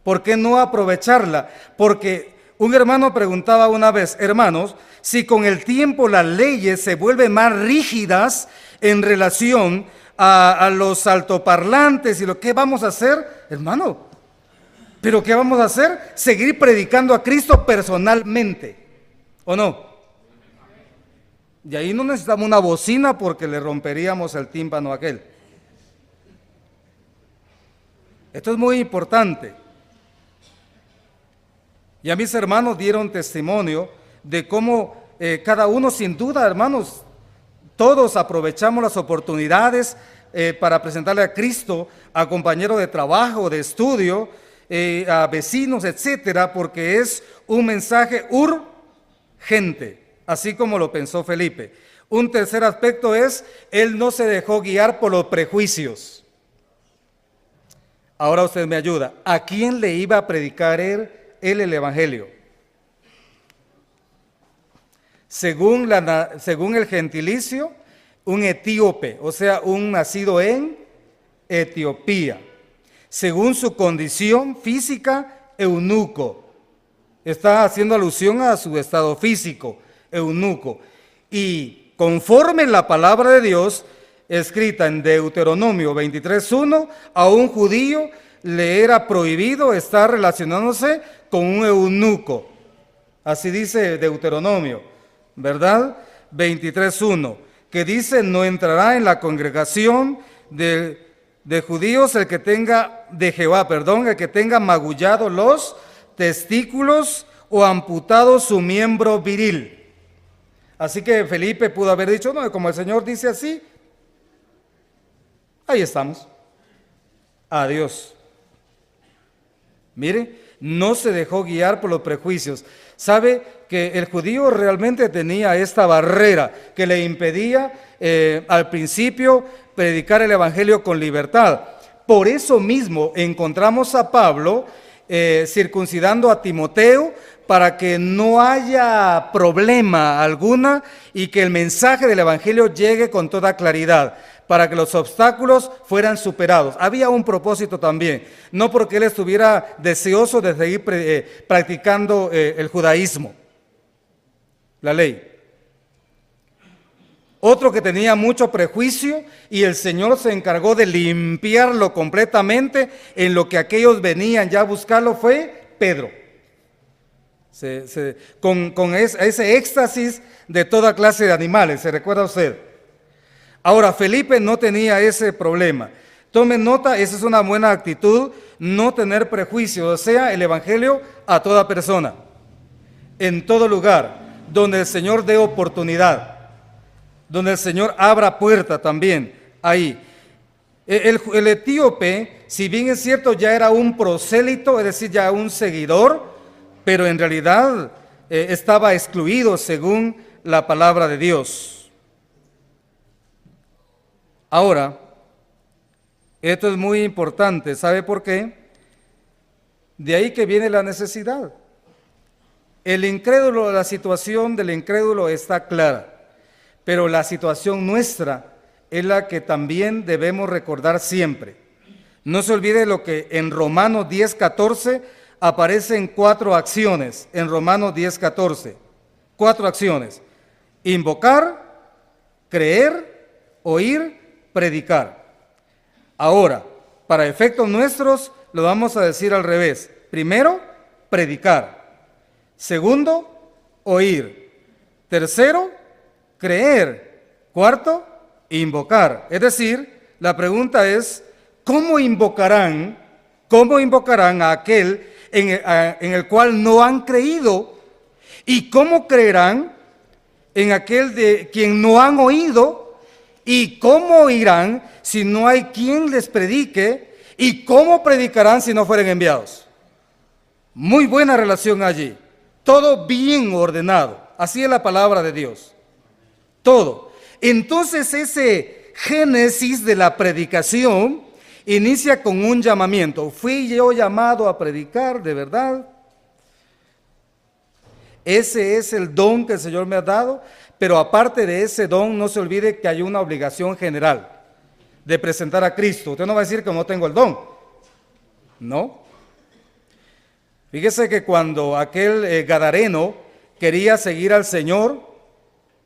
¿por qué no aprovecharla? Porque un hermano preguntaba una vez: hermanos, si con el tiempo las leyes se vuelven más rígidas en relación a los altoparlantes y lo que vamos a hacer, hermano, ¿pero qué vamos a hacer? Seguir predicando a Cristo personalmente, ¿o no? Y ahí no necesitamos una bocina porque le romperíamos el tímpano a aquel. Esto es muy importante. Ya mis hermanos dieron testimonio de cómo cada uno, sin duda, hermanos, todos aprovechamos las oportunidades para presentarle a Cristo a compañeros de trabajo, de estudio, a vecinos, etcétera, porque es un mensaje urgente, así como lo pensó Felipe. Un tercer aspecto es, él no se dejó guiar por los prejuicios. Ahora usted me ayuda. ¿A quién le iba a predicar él el evangelio? Según el gentilicio, un etíope, o sea, un nacido en Etiopía. Según su condición física, eunuco. Está haciendo alusión a su estado físico, eunuco. Y conforme la palabra de Dios, escrita en Deuteronomio 23:1, a un judío le era prohibido estar relacionándose con un eunuco. Así dice Deuteronomio, ¿verdad? 23:1, que dice: no entrará en la congregación de judíos el que tenga, de Jehová, perdón, el que tenga magullado los testículos o amputado su miembro viril. Así que Felipe pudo haber dicho: no, como el Señor dice así, ahí estamos. Adiós. Mire, no se dejó guiar por los prejuicios. Sabe que el judío realmente tenía esta barrera que le impedía al principio predicar el evangelio con libertad. Por eso mismo encontramos a Pablo circuncidando a Timoteo para que no haya problema alguna y que el mensaje del evangelio llegue con toda claridad, para que los obstáculos fueran superados. Había un propósito también, no porque él estuviera deseoso de seguir practicando el judaísmo, la ley. Otro que tenía mucho prejuicio y el Señor se encargó de limpiarlo completamente en lo que aquellos venían ya a buscarlo fue Pedro. Con ese éxtasis de toda clase de animales, ¿se recuerda usted? Ahora, Felipe no tenía ese problema. Tomen nota, esa es una buena actitud, no tener prejuicios, o sea, el evangelio a toda persona, en todo lugar, donde el Señor dé oportunidad, donde el Señor abra puerta también, ahí. El etíope, si bien es cierto, ya era un prosélito, es decir, ya un seguidor, pero en realidad estaba excluido según la palabra de Dios. Ahora, esto es muy importante, ¿sabe por qué? De ahí que viene la necesidad. El incrédulo, la situación del incrédulo está clara, pero la situación nuestra es la que también debemos recordar siempre. No se olvide lo que en Romanos 10:14 aparecen 4 acciones, en Romanos 10:14, 4 acciones: invocar, creer, oír, predicar. Ahora, para efectos nuestros, lo vamos a decir al revés. Primero, predicar. Segundo, oír. Tercero, creer. Cuarto, invocar. Es decir, la pregunta es: ¿cómo invocarán a aquel en el cual no han creído? ¿Y cómo creerán en aquel de quien no han oído? ¿Y cómo oirán si no hay quien les predique? ¿Y cómo predicarán si no fueren enviados? Muy buena relación allí. Todo bien ordenado. Así es la palabra de Dios. Todo. Entonces ese génesis de la predicación inicia con un llamamiento. ¿Fui yo llamado a predicar de verdad? Ese es el don que el Señor me ha dado. Pero aparte de ese don, no se olvide que hay una obligación general de presentar a Cristo. Usted no va a decir que no tengo el don. No. Fíjese que cuando aquel gadareno quería seguir al Señor,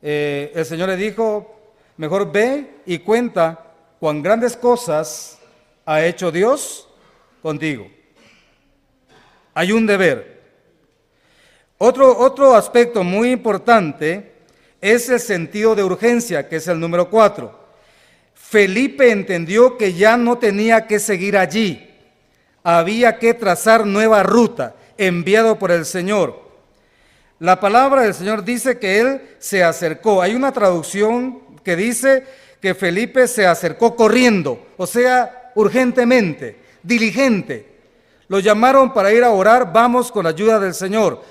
el Señor le dijo: mejor ve y cuenta cuán grandes cosas ha hecho Dios contigo. Hay un deber. Otro aspecto muy importante es el sentido de urgencia, que es el número 4. Felipe entendió que ya no tenía que seguir allí. Había que trazar nueva ruta, enviado por el Señor. La palabra del Señor dice que él se acercó. Hay una traducción que dice que Felipe se acercó corriendo, o sea, urgentemente, diligente. Lo llamaron para ir a orar, vamos con la ayuda del Señor.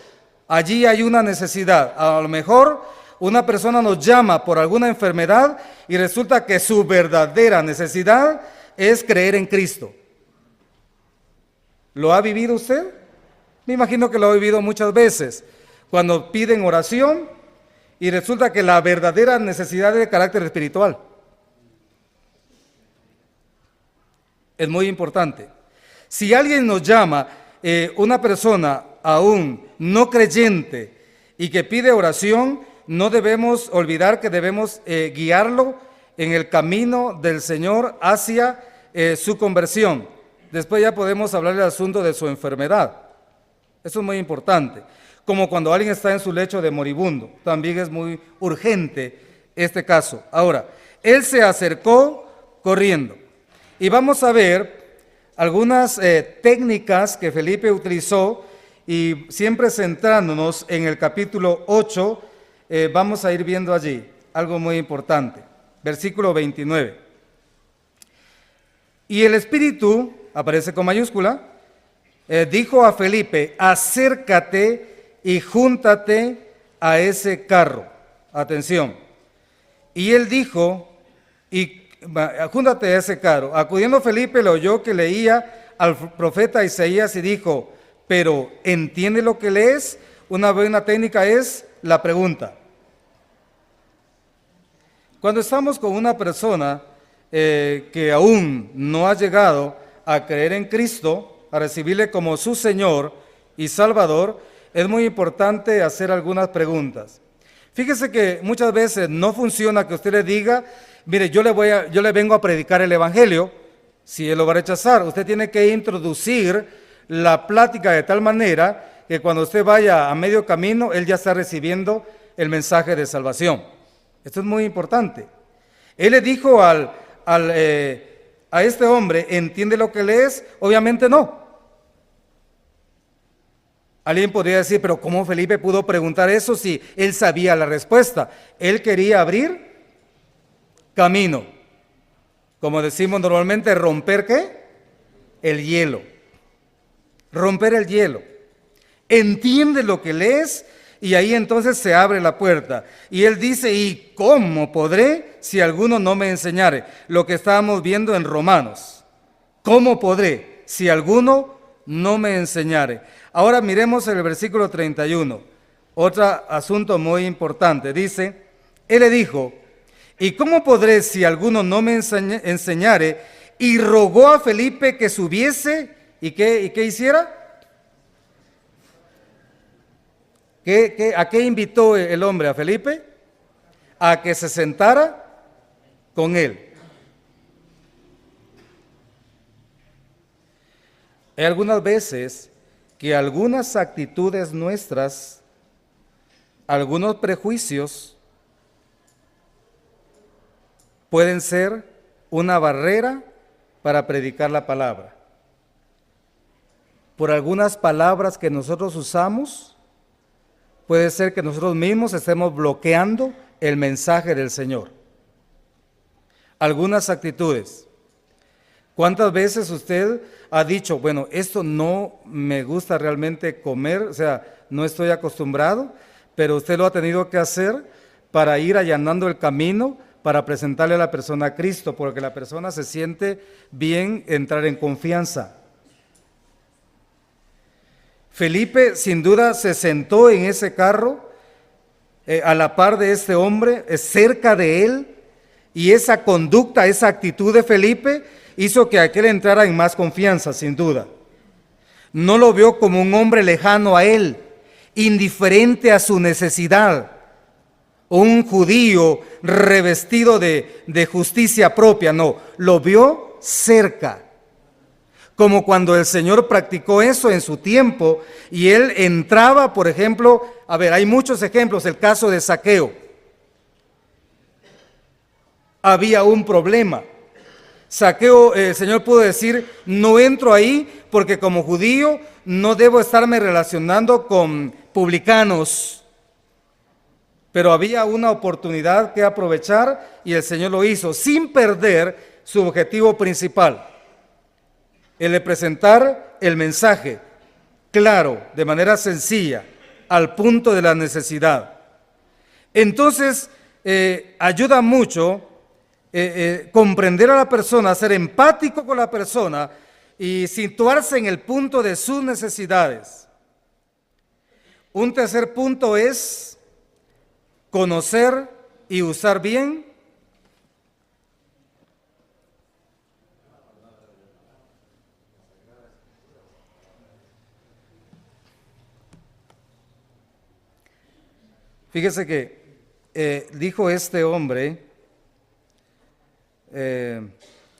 Allí hay una necesidad. A lo mejor una persona nos llama por alguna enfermedad y resulta que su verdadera necesidad es creer en Cristo. ¿Lo ha vivido usted? Me imagino que lo ha vivido muchas veces, cuando piden oración y resulta que la verdadera necesidad es de carácter espiritual. Es muy importante. Si alguien nos llama, una persona aún no creyente y que pide oración, no debemos olvidar que debemos guiarlo en el camino del Señor hacia su conversión. Después ya podemos hablar del asunto de su enfermedad. Eso es muy importante. Como cuando alguien está en su lecho de moribundo, también es muy urgente este caso. Ahora, él se acercó corriendo. Y vamos a ver algunas técnicas que Felipe utilizó, y siempre centrándonos en el capítulo 8, vamos a ir viendo allí algo muy importante. Versículo 29. Y el Espíritu, aparece con mayúscula, dijo a Felipe: acércate y júntate a ese carro. Atención. Y él dijo, júntate a ese carro. Acudiendo Felipe, le oyó que leía al profeta Isaías y dijo: pero ¿entiende lo que lees? Una buena técnica es la pregunta. Cuando estamos con una persona que aún no ha llegado a creer en Cristo, a recibirle como su Señor y Salvador, es muy importante hacer algunas preguntas. Fíjese que muchas veces no funciona que usted le diga: mire, yo le vengo a predicar el Evangelio. Si él lo va a rechazar, usted tiene que introducir la plática de tal manera que cuando usted vaya a medio camino, él ya está recibiendo el mensaje de salvación. Esto es muy importante. Él le dijo a este hombre: ¿entiende lo que lees? Obviamente no. Alguien podría decir: pero ¿cómo Felipe pudo preguntar eso si él sabía la respuesta? Él quería abrir camino. Como decimos normalmente, romper ¿qué? El hielo. Romper el hielo. Entiende lo que lees y ahí entonces se abre la puerta. Y él dice: ¿y cómo podré si alguno no me enseñare? Lo que estábamos viendo en Romanos. ¿Cómo podré si alguno no me enseñare? Ahora miremos el versículo 31. Otro asunto muy importante. Dice: él le dijo: ¿y cómo podré si alguno no me enseñare? Y rogó a Felipe que subiese. ¿Y qué hiciera? ¿A qué invitó el hombre a Felipe? A que se sentara con él. Hay algunas veces que algunas actitudes nuestras, algunos prejuicios, pueden ser una barrera para predicar la palabra. Por algunas palabras que nosotros usamos, puede ser que nosotros mismos estemos bloqueando el mensaje del Señor. Algunas actitudes. ¿Cuántas veces usted ha dicho: bueno, esto no me gusta realmente comer, o sea, no estoy acostumbrado, pero usted lo ha tenido que hacer para ir allanando el camino, para presentarle a la persona a Cristo, porque la persona se siente bien entrar en confianza? Felipe sin duda se sentó en ese carro a la par de este hombre, cerca de él, y esa conducta, esa actitud de Felipe hizo que aquel entrara en más confianza, sin duda. No lo vio como un hombre lejano a él, indiferente a su necesidad, un judío revestido de justicia propia, no, lo vio cerca. Como cuando el Señor practicó eso en su tiempo y él entraba, por ejemplo, hay muchos ejemplos, el caso de Zaqueo. Había un problema. Zaqueo, el Señor pudo decir: no entro ahí porque como judío no debo estarme relacionando con publicanos. Pero había una oportunidad que aprovechar y el Señor lo hizo sin perder su objetivo principal. El de presentar el mensaje claro, de manera sencilla, al punto de la necesidad. Entonces, ayuda mucho comprender a la persona, ser empático con la persona y situarse en el punto de sus necesidades. Un tercer punto es conocer y usar bien Fíjese que dijo este hombre en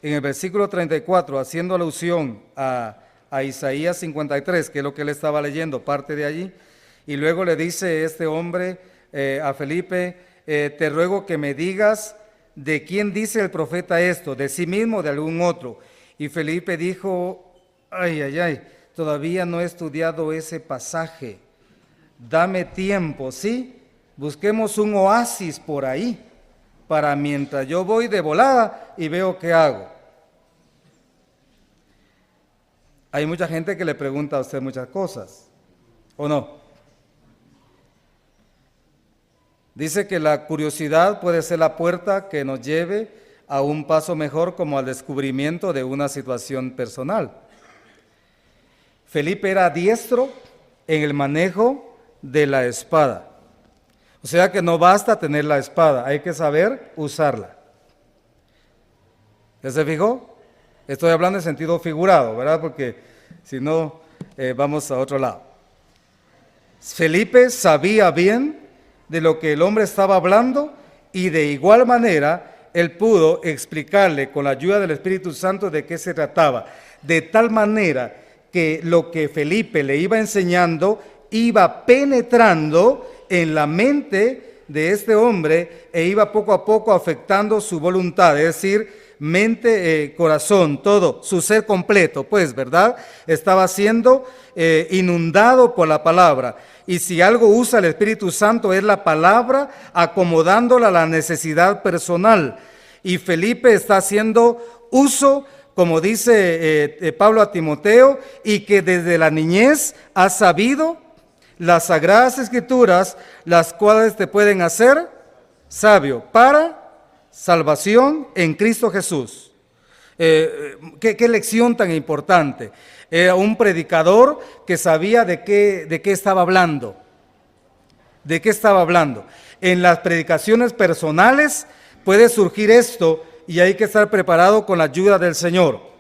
el versículo 34, haciendo alusión a Isaías 53, que es lo que él estaba leyendo, parte de allí, y luego le dice este hombre a Felipe, te ruego que me digas de quién dice el profeta esto, de sí mismo o de algún otro. Y Felipe dijo, ay, todavía no he estudiado ese pasaje, dame tiempo, ¿sí? Busquemos un oasis por ahí, para mientras yo voy de volada y veo qué hago. Hay mucha gente que le pregunta a usted muchas cosas, ¿o no? Dice que la curiosidad puede ser la puerta que nos lleve a un paso mejor, como al descubrimiento de una situación personal. Felipe era diestro en el manejo de la espada. O sea que no basta tener la espada, hay que saber usarla. ¿Ya se fijó? Estoy hablando en sentido figurado, ¿verdad? Porque si no, vamos a otro lado. Felipe sabía bien de lo que el hombre estaba hablando y de igual manera él pudo explicarle con la ayuda del Espíritu Santo de qué se trataba. De tal manera que lo que Felipe le iba enseñando iba penetrando en la mente de este hombre e iba poco a poco afectando su voluntad, es decir, mente, corazón, todo, su ser completo, pues, ¿verdad? Estaba siendo inundado por la palabra. Y si algo usa el Espíritu Santo es la palabra, acomodándola a la necesidad personal. Y Felipe está haciendo uso, como dice Pablo a Timoteo, y que desde la niñez ha sabido las sagradas escrituras, las cuales te pueden hacer sabio para salvación en Cristo Jesús. ¿Qué lección tan importante? Era un predicador que sabía de qué estaba hablando. ¿De qué estaba hablando? En las predicaciones personales puede surgir esto y hay que estar preparado con la ayuda del Señor.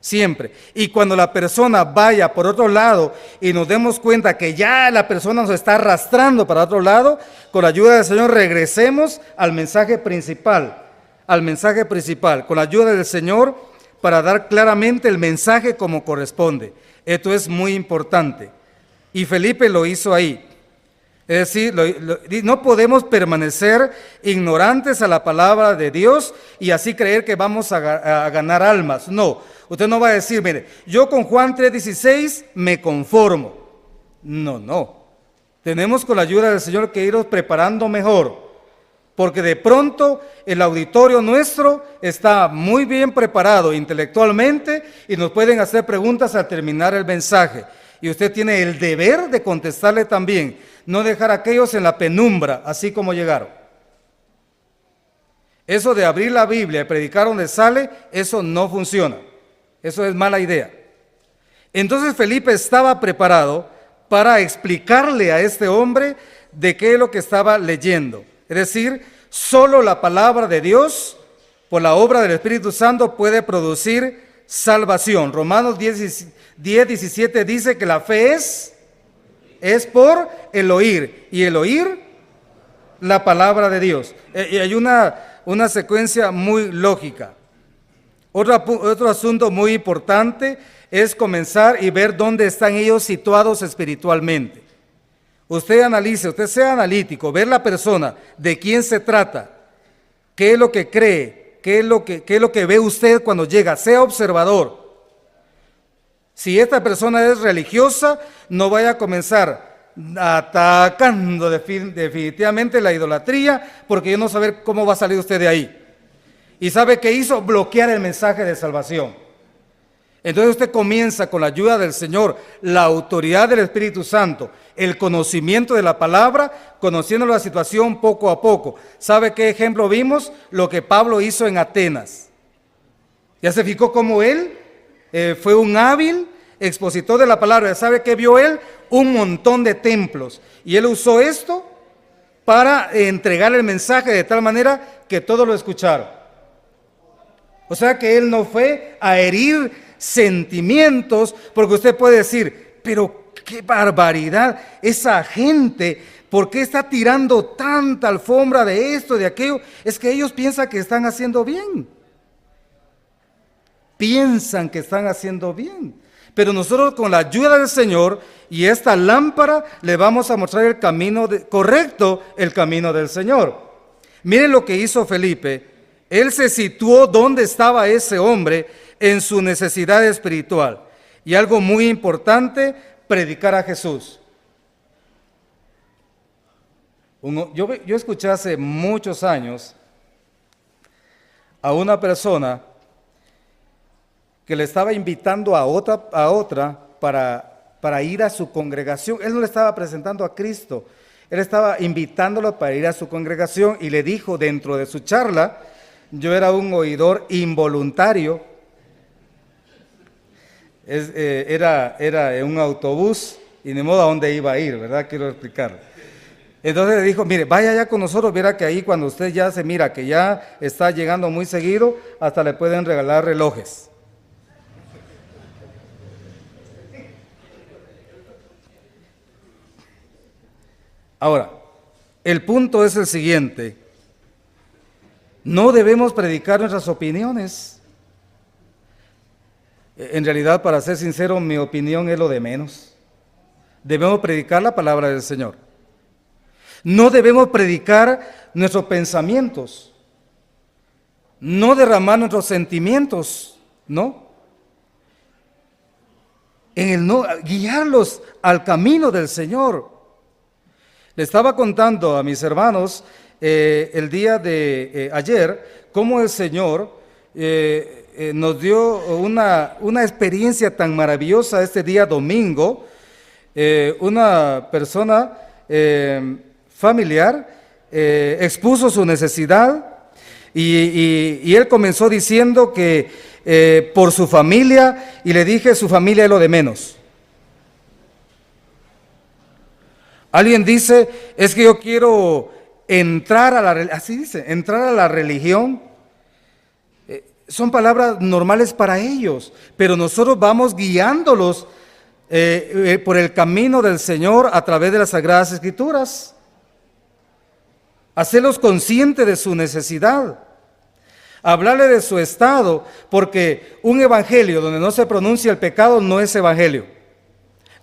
Siempre. Y cuando la persona vaya por otro lado y nos demos cuenta que ya la persona nos está arrastrando para otro lado, con la ayuda del Señor regresemos al mensaje principal, con la ayuda del Señor para dar claramente el mensaje como corresponde. Esto es muy importante. Y Felipe lo hizo ahí. Es decir, no podemos permanecer ignorantes a la palabra de Dios y así creer que vamos a ganar almas. No, usted no va a decir, mire, yo con Juan 3:16 me conformo. No. Tenemos con la ayuda del Señor que irnos preparando mejor. Porque de pronto el auditorio nuestro está muy bien preparado intelectualmente y nos pueden hacer preguntas al terminar el mensaje. Y usted tiene el deber de contestarle también, no dejar a aquellos en la penumbra, así como llegaron. Eso de abrir la Biblia y predicar donde sale, eso no funciona. Eso es mala idea. Entonces Felipe estaba preparado para explicarle a este hombre de qué es lo que estaba leyendo. Es decir, solo la palabra de Dios, por la obra del Espíritu Santo, puede producir salvación. Romanos 10:17 dice que la fe es por el oír, y el oír la palabra de Dios. Y hay una secuencia muy lógica. Otro asunto muy importante es comenzar y ver dónde están ellos situados espiritualmente. Usted analice, usted sea analítico, ver la persona, de quién se trata, qué es lo que cree, qué es lo que ve usted cuando llega, sea observador. Si esta persona es religiosa, no vaya a comenzar atacando definitivamente la idolatría, porque yo no sé cómo va a salir usted de ahí. ¿Y sabe qué hizo? Bloquear el mensaje de salvación. Entonces usted comienza con la ayuda del Señor, la autoridad del Espíritu Santo, el conocimiento de la palabra, conociendo la situación poco a poco. ¿Sabe qué ejemplo vimos? Lo que Pablo hizo en Atenas. ¿Ya se fijó cómo él fue un hábil expositor de la palabra? ¿Sabe qué vio él? Un montón de templos. Y él usó esto para entregar el mensaje de tal manera que todos lo escucharon. O sea que él no fue a herir sentimientos, porque usted puede decir, pero ¡qué barbaridad! Esa gente, ¿por qué está tirando tanta alfombra de esto, de aquello? Es que ellos piensan que están haciendo bien. Piensan que están haciendo bien. Pero nosotros con la ayuda del Señor y esta lámpara le vamos a mostrar el camino correcto, el camino del Señor. Miren lo que hizo Felipe. Él se situó donde estaba ese hombre en su necesidad espiritual. Y algo muy importante, predicar a Jesús. Yo escuché hace muchos años a una persona que le estaba invitando a otra para ir a su congregación. Él no le estaba presentando a Cristo, él estaba invitándolo para ir a su congregación y le dijo dentro de su charla, yo era un oidor involuntario, era en un autobús y ni modo a dónde iba a ir, ¿verdad? Quiero explicarlo. Entonces le dijo, mire, vaya ya con nosotros, verá que ahí cuando usted ya se mira que ya está llegando muy seguido, hasta le pueden regalar relojes. Ahora, el punto es el siguiente, no debemos predicar nuestras opiniones. En realidad, para ser sincero, mi opinión es lo de menos. Debemos predicar la palabra del Señor. No debemos predicar nuestros pensamientos, no derramar nuestros sentimientos, ¿no? Guiarlos al camino del Señor. Le estaba contando a mis hermanos el día de ayer cómo el Señor nos dio una experiencia tan maravillosa este día domingo. Una persona familiar expuso su necesidad y él comenzó diciendo que por su familia, y le dije, su familia es lo de menos. Alguien dice, es que yo quiero entrar a la religión. Son palabras normales para ellos, pero nosotros vamos guiándolos por el camino del Señor a través de las Sagradas Escrituras. Hacerlos conscientes de su necesidad. Hablarle de su estado, porque un evangelio donde no se pronuncia el pecado no es evangelio.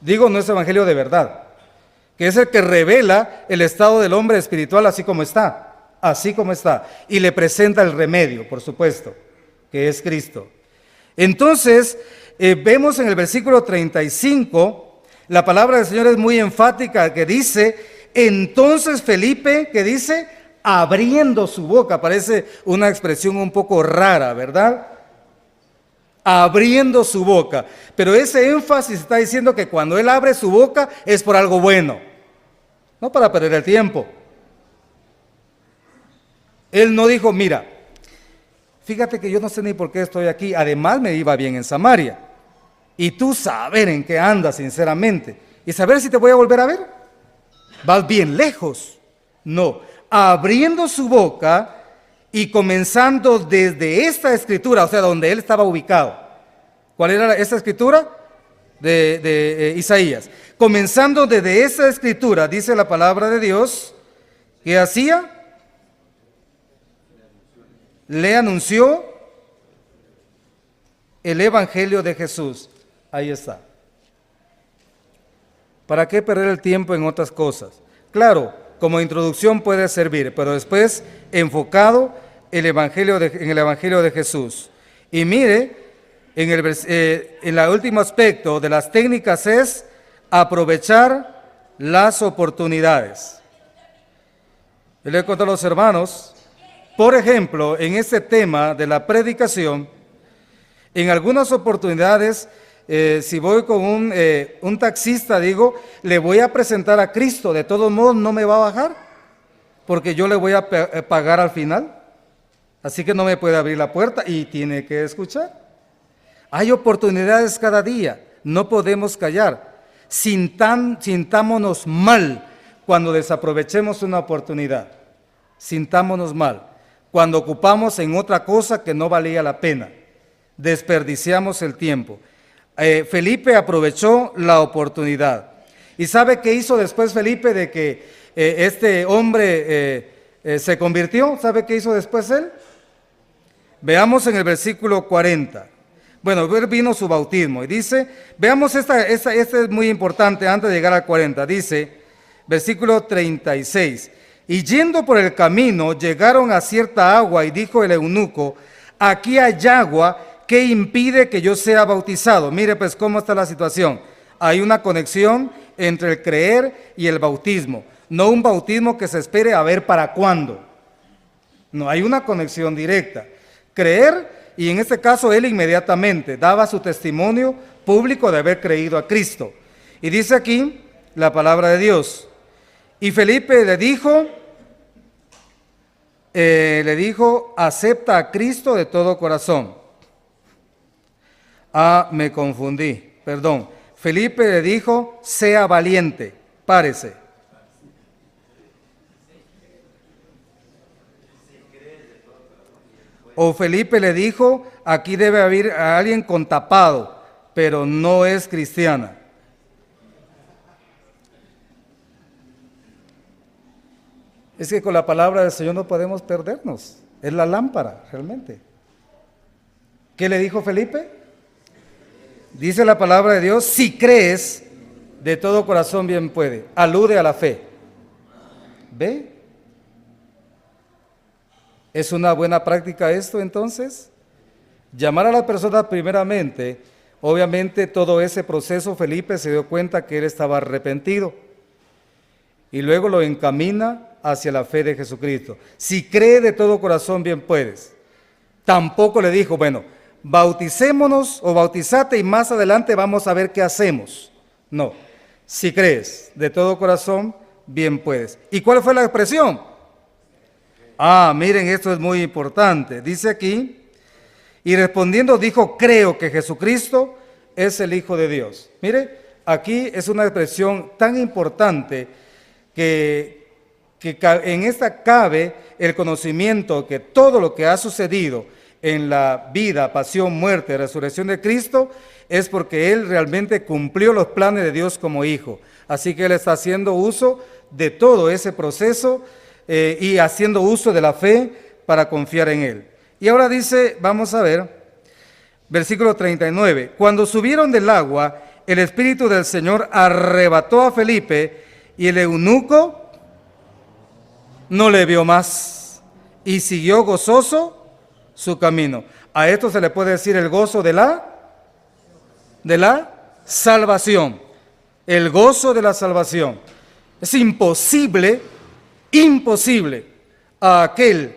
Digo, no es evangelio de verdad, que es el que revela el estado del hombre espiritual así como está, y le presenta el remedio, por supuesto, que es Cristo. Entonces, vemos en el versículo 35, la palabra del Señor es muy enfática, que dice, entonces Felipe, que dice, abriendo su boca, parece una expresión un poco rara, ¿verdad? Abriendo su boca, pero ese énfasis está diciendo que cuando él abre su boca es por algo bueno, no para perder el tiempo. Él no dijo, mira, fíjate que yo no sé ni por qué estoy aquí, además me iba bien en Samaria, y tú saber en qué andas sinceramente, y saber si te voy a volver a ver, vas bien lejos. No, abriendo su boca y comenzando desde esta escritura, o sea, donde él estaba ubicado. ¿Cuál era esta escritura? De Isaías. Comenzando desde esa escritura, dice la palabra de Dios, ¿qué hacía? Le anunció el evangelio de Jesús. Ahí está. ¿Para qué perder el tiempo en otras cosas? Claro, como introducción puede servir, pero después enfocado en el evangelio de Jesús. Y mire, en el último aspecto de las técnicas es aprovechar las oportunidades. Yo le he contado a los hermanos, por ejemplo, en este tema de la predicación, en algunas oportunidades, si voy con un taxista, digo, le voy a presentar a Cristo, de todos modos no me va a bajar, porque yo le voy a pagar al final, así que no me puede abrir la puerta y tiene que escuchar. Hay oportunidades cada día, no podemos callar. Sintámonos mal cuando desaprovechemos una oportunidad. Sintámonos mal cuando ocupamos en otra cosa que no valía la pena. Desperdiciamos el tiempo. Felipe aprovechó la oportunidad. ¿Y sabe qué hizo después Felipe de que este hombre se convirtió? ¿Sabe qué hizo después él? Veamos en el versículo 40. Bueno, vino su bautismo y dice, veamos esta es muy importante antes de llegar al 40. Dice, versículo 36. Y yendo por el camino, llegaron a cierta agua y dijo el eunuco, aquí hay agua, ¿qué impide que yo sea bautizado? Mire pues cómo está la situación. Hay una conexión entre el creer y el bautismo. No un bautismo que se espere a ver para cuándo. No, hay una conexión directa. Creer, y en este caso él inmediatamente daba su testimonio público de haber creído a Cristo. Y dice aquí la palabra de Dios. Y Felipe le dijo, acepta a Cristo de todo corazón. Me confundí, perdón. Felipe le dijo, sea valiente, párese. O Felipe le dijo, aquí debe haber a alguien con tapado, pero no es cristiana. Es que con la palabra del Señor no podemos perdernos. Es la lámpara, realmente. ¿Qué le dijo Felipe? Dice la palabra de Dios, si crees, de todo corazón bien puede. Alude a la fe. ¿Ve? ¿Es una buena práctica esto entonces? Llamar a la persona primeramente, obviamente todo ese proceso Felipe se dio cuenta que él estaba arrepentido y luego lo encamina hacia la fe de Jesucristo. Si cree de todo corazón bien puedes. Tampoco le dijo, bueno, bauticémonos o bautizate y más adelante vamos a ver qué hacemos. No, si crees de todo corazón bien puedes. ¿Y cuál fue la expresión? Miren, esto es muy importante. Dice aquí, y respondiendo dijo, creo que Jesucristo es el Hijo de Dios. Mire, aquí es una expresión tan importante que en esta cabe el conocimiento que todo lo que ha sucedido en la vida, pasión, muerte, resurrección de Cristo es porque Él realmente cumplió los planes de Dios como Hijo. Así que Él está haciendo uso de todo ese proceso y haciendo uso de la fe para confiar en Él. Y ahora dice, vamos a ver, versículo 39, cuando subieron del agua, el Espíritu del Señor arrebató a Felipe y el eunuco no le vio más y siguió gozoso su camino. A esto se le puede decir el gozo de la salvación, el gozo de la salvación. Es imposible a aquel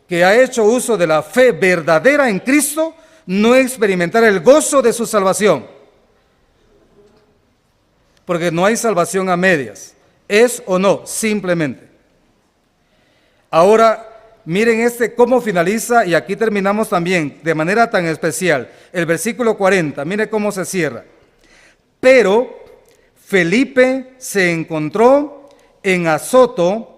que ha hecho uso de la fe verdadera en Cristo no experimentar el gozo de su salvación. Porque no hay salvación a medias, es o no, simplemente. Ahora, miren cómo finaliza, y aquí terminamos también de manera tan especial. El versículo 40, mire cómo se cierra. Pero Felipe se encontró en Azoto,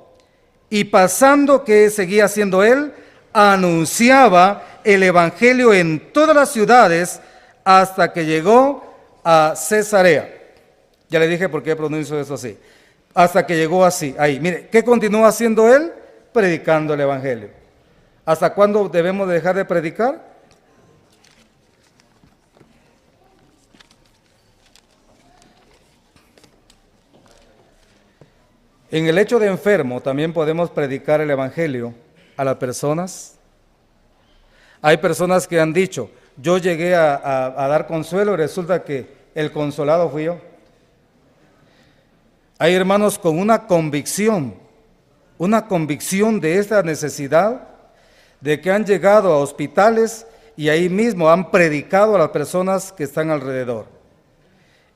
y pasando, ¿qué seguía haciendo él? Anunciaba el evangelio en todas las ciudades hasta que llegó a Cesarea. Ya le dije por qué pronuncio eso así. Hasta que llegó ahí. Mire, ¿qué continúa haciendo él? Predicando el evangelio. ¿Hasta cuándo debemos dejar de predicar? En el hecho de enfermo también podemos predicar el evangelio a las personas. Hay personas que han dicho, yo llegué a dar consuelo y resulta que el consolado fui yo. Hay hermanos con una convicción de esta necesidad, de que han llegado a hospitales y ahí mismo han predicado a las personas que están alrededor.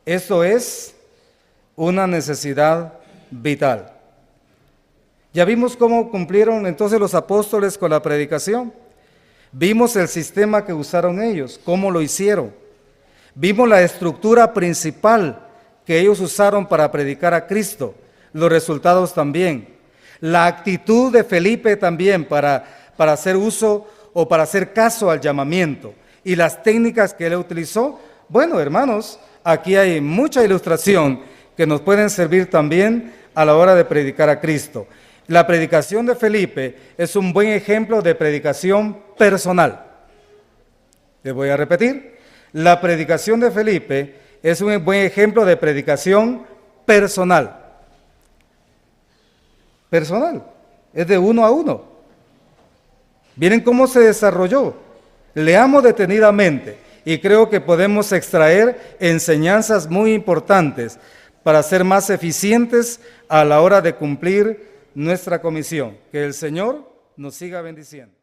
Eso es una necesidad vital. Ya vimos cómo cumplieron entonces los apóstoles con la predicación. Vimos el sistema que usaron ellos, cómo lo hicieron. Vimos la estructura principal que ellos usaron para predicar a Cristo, los resultados también. La actitud de Felipe también para hacer uso o para hacer caso al llamamiento y las técnicas que él utilizó. Bueno, hermanos, aquí hay mucha ilustración que nos pueden servir también a la hora de predicar a Cristo. La predicación de Felipe es un buen ejemplo de predicación personal. Les voy a repetir, la predicación de Felipe es un buen ejemplo de predicación personal. Personal, es de uno a uno. Miren cómo se desarrolló. Leamos detenidamente y creo que podemos extraer enseñanzas muy importantes para ser más eficientes a la hora de cumplir nuestra comisión. Que el Señor nos siga bendiciendo.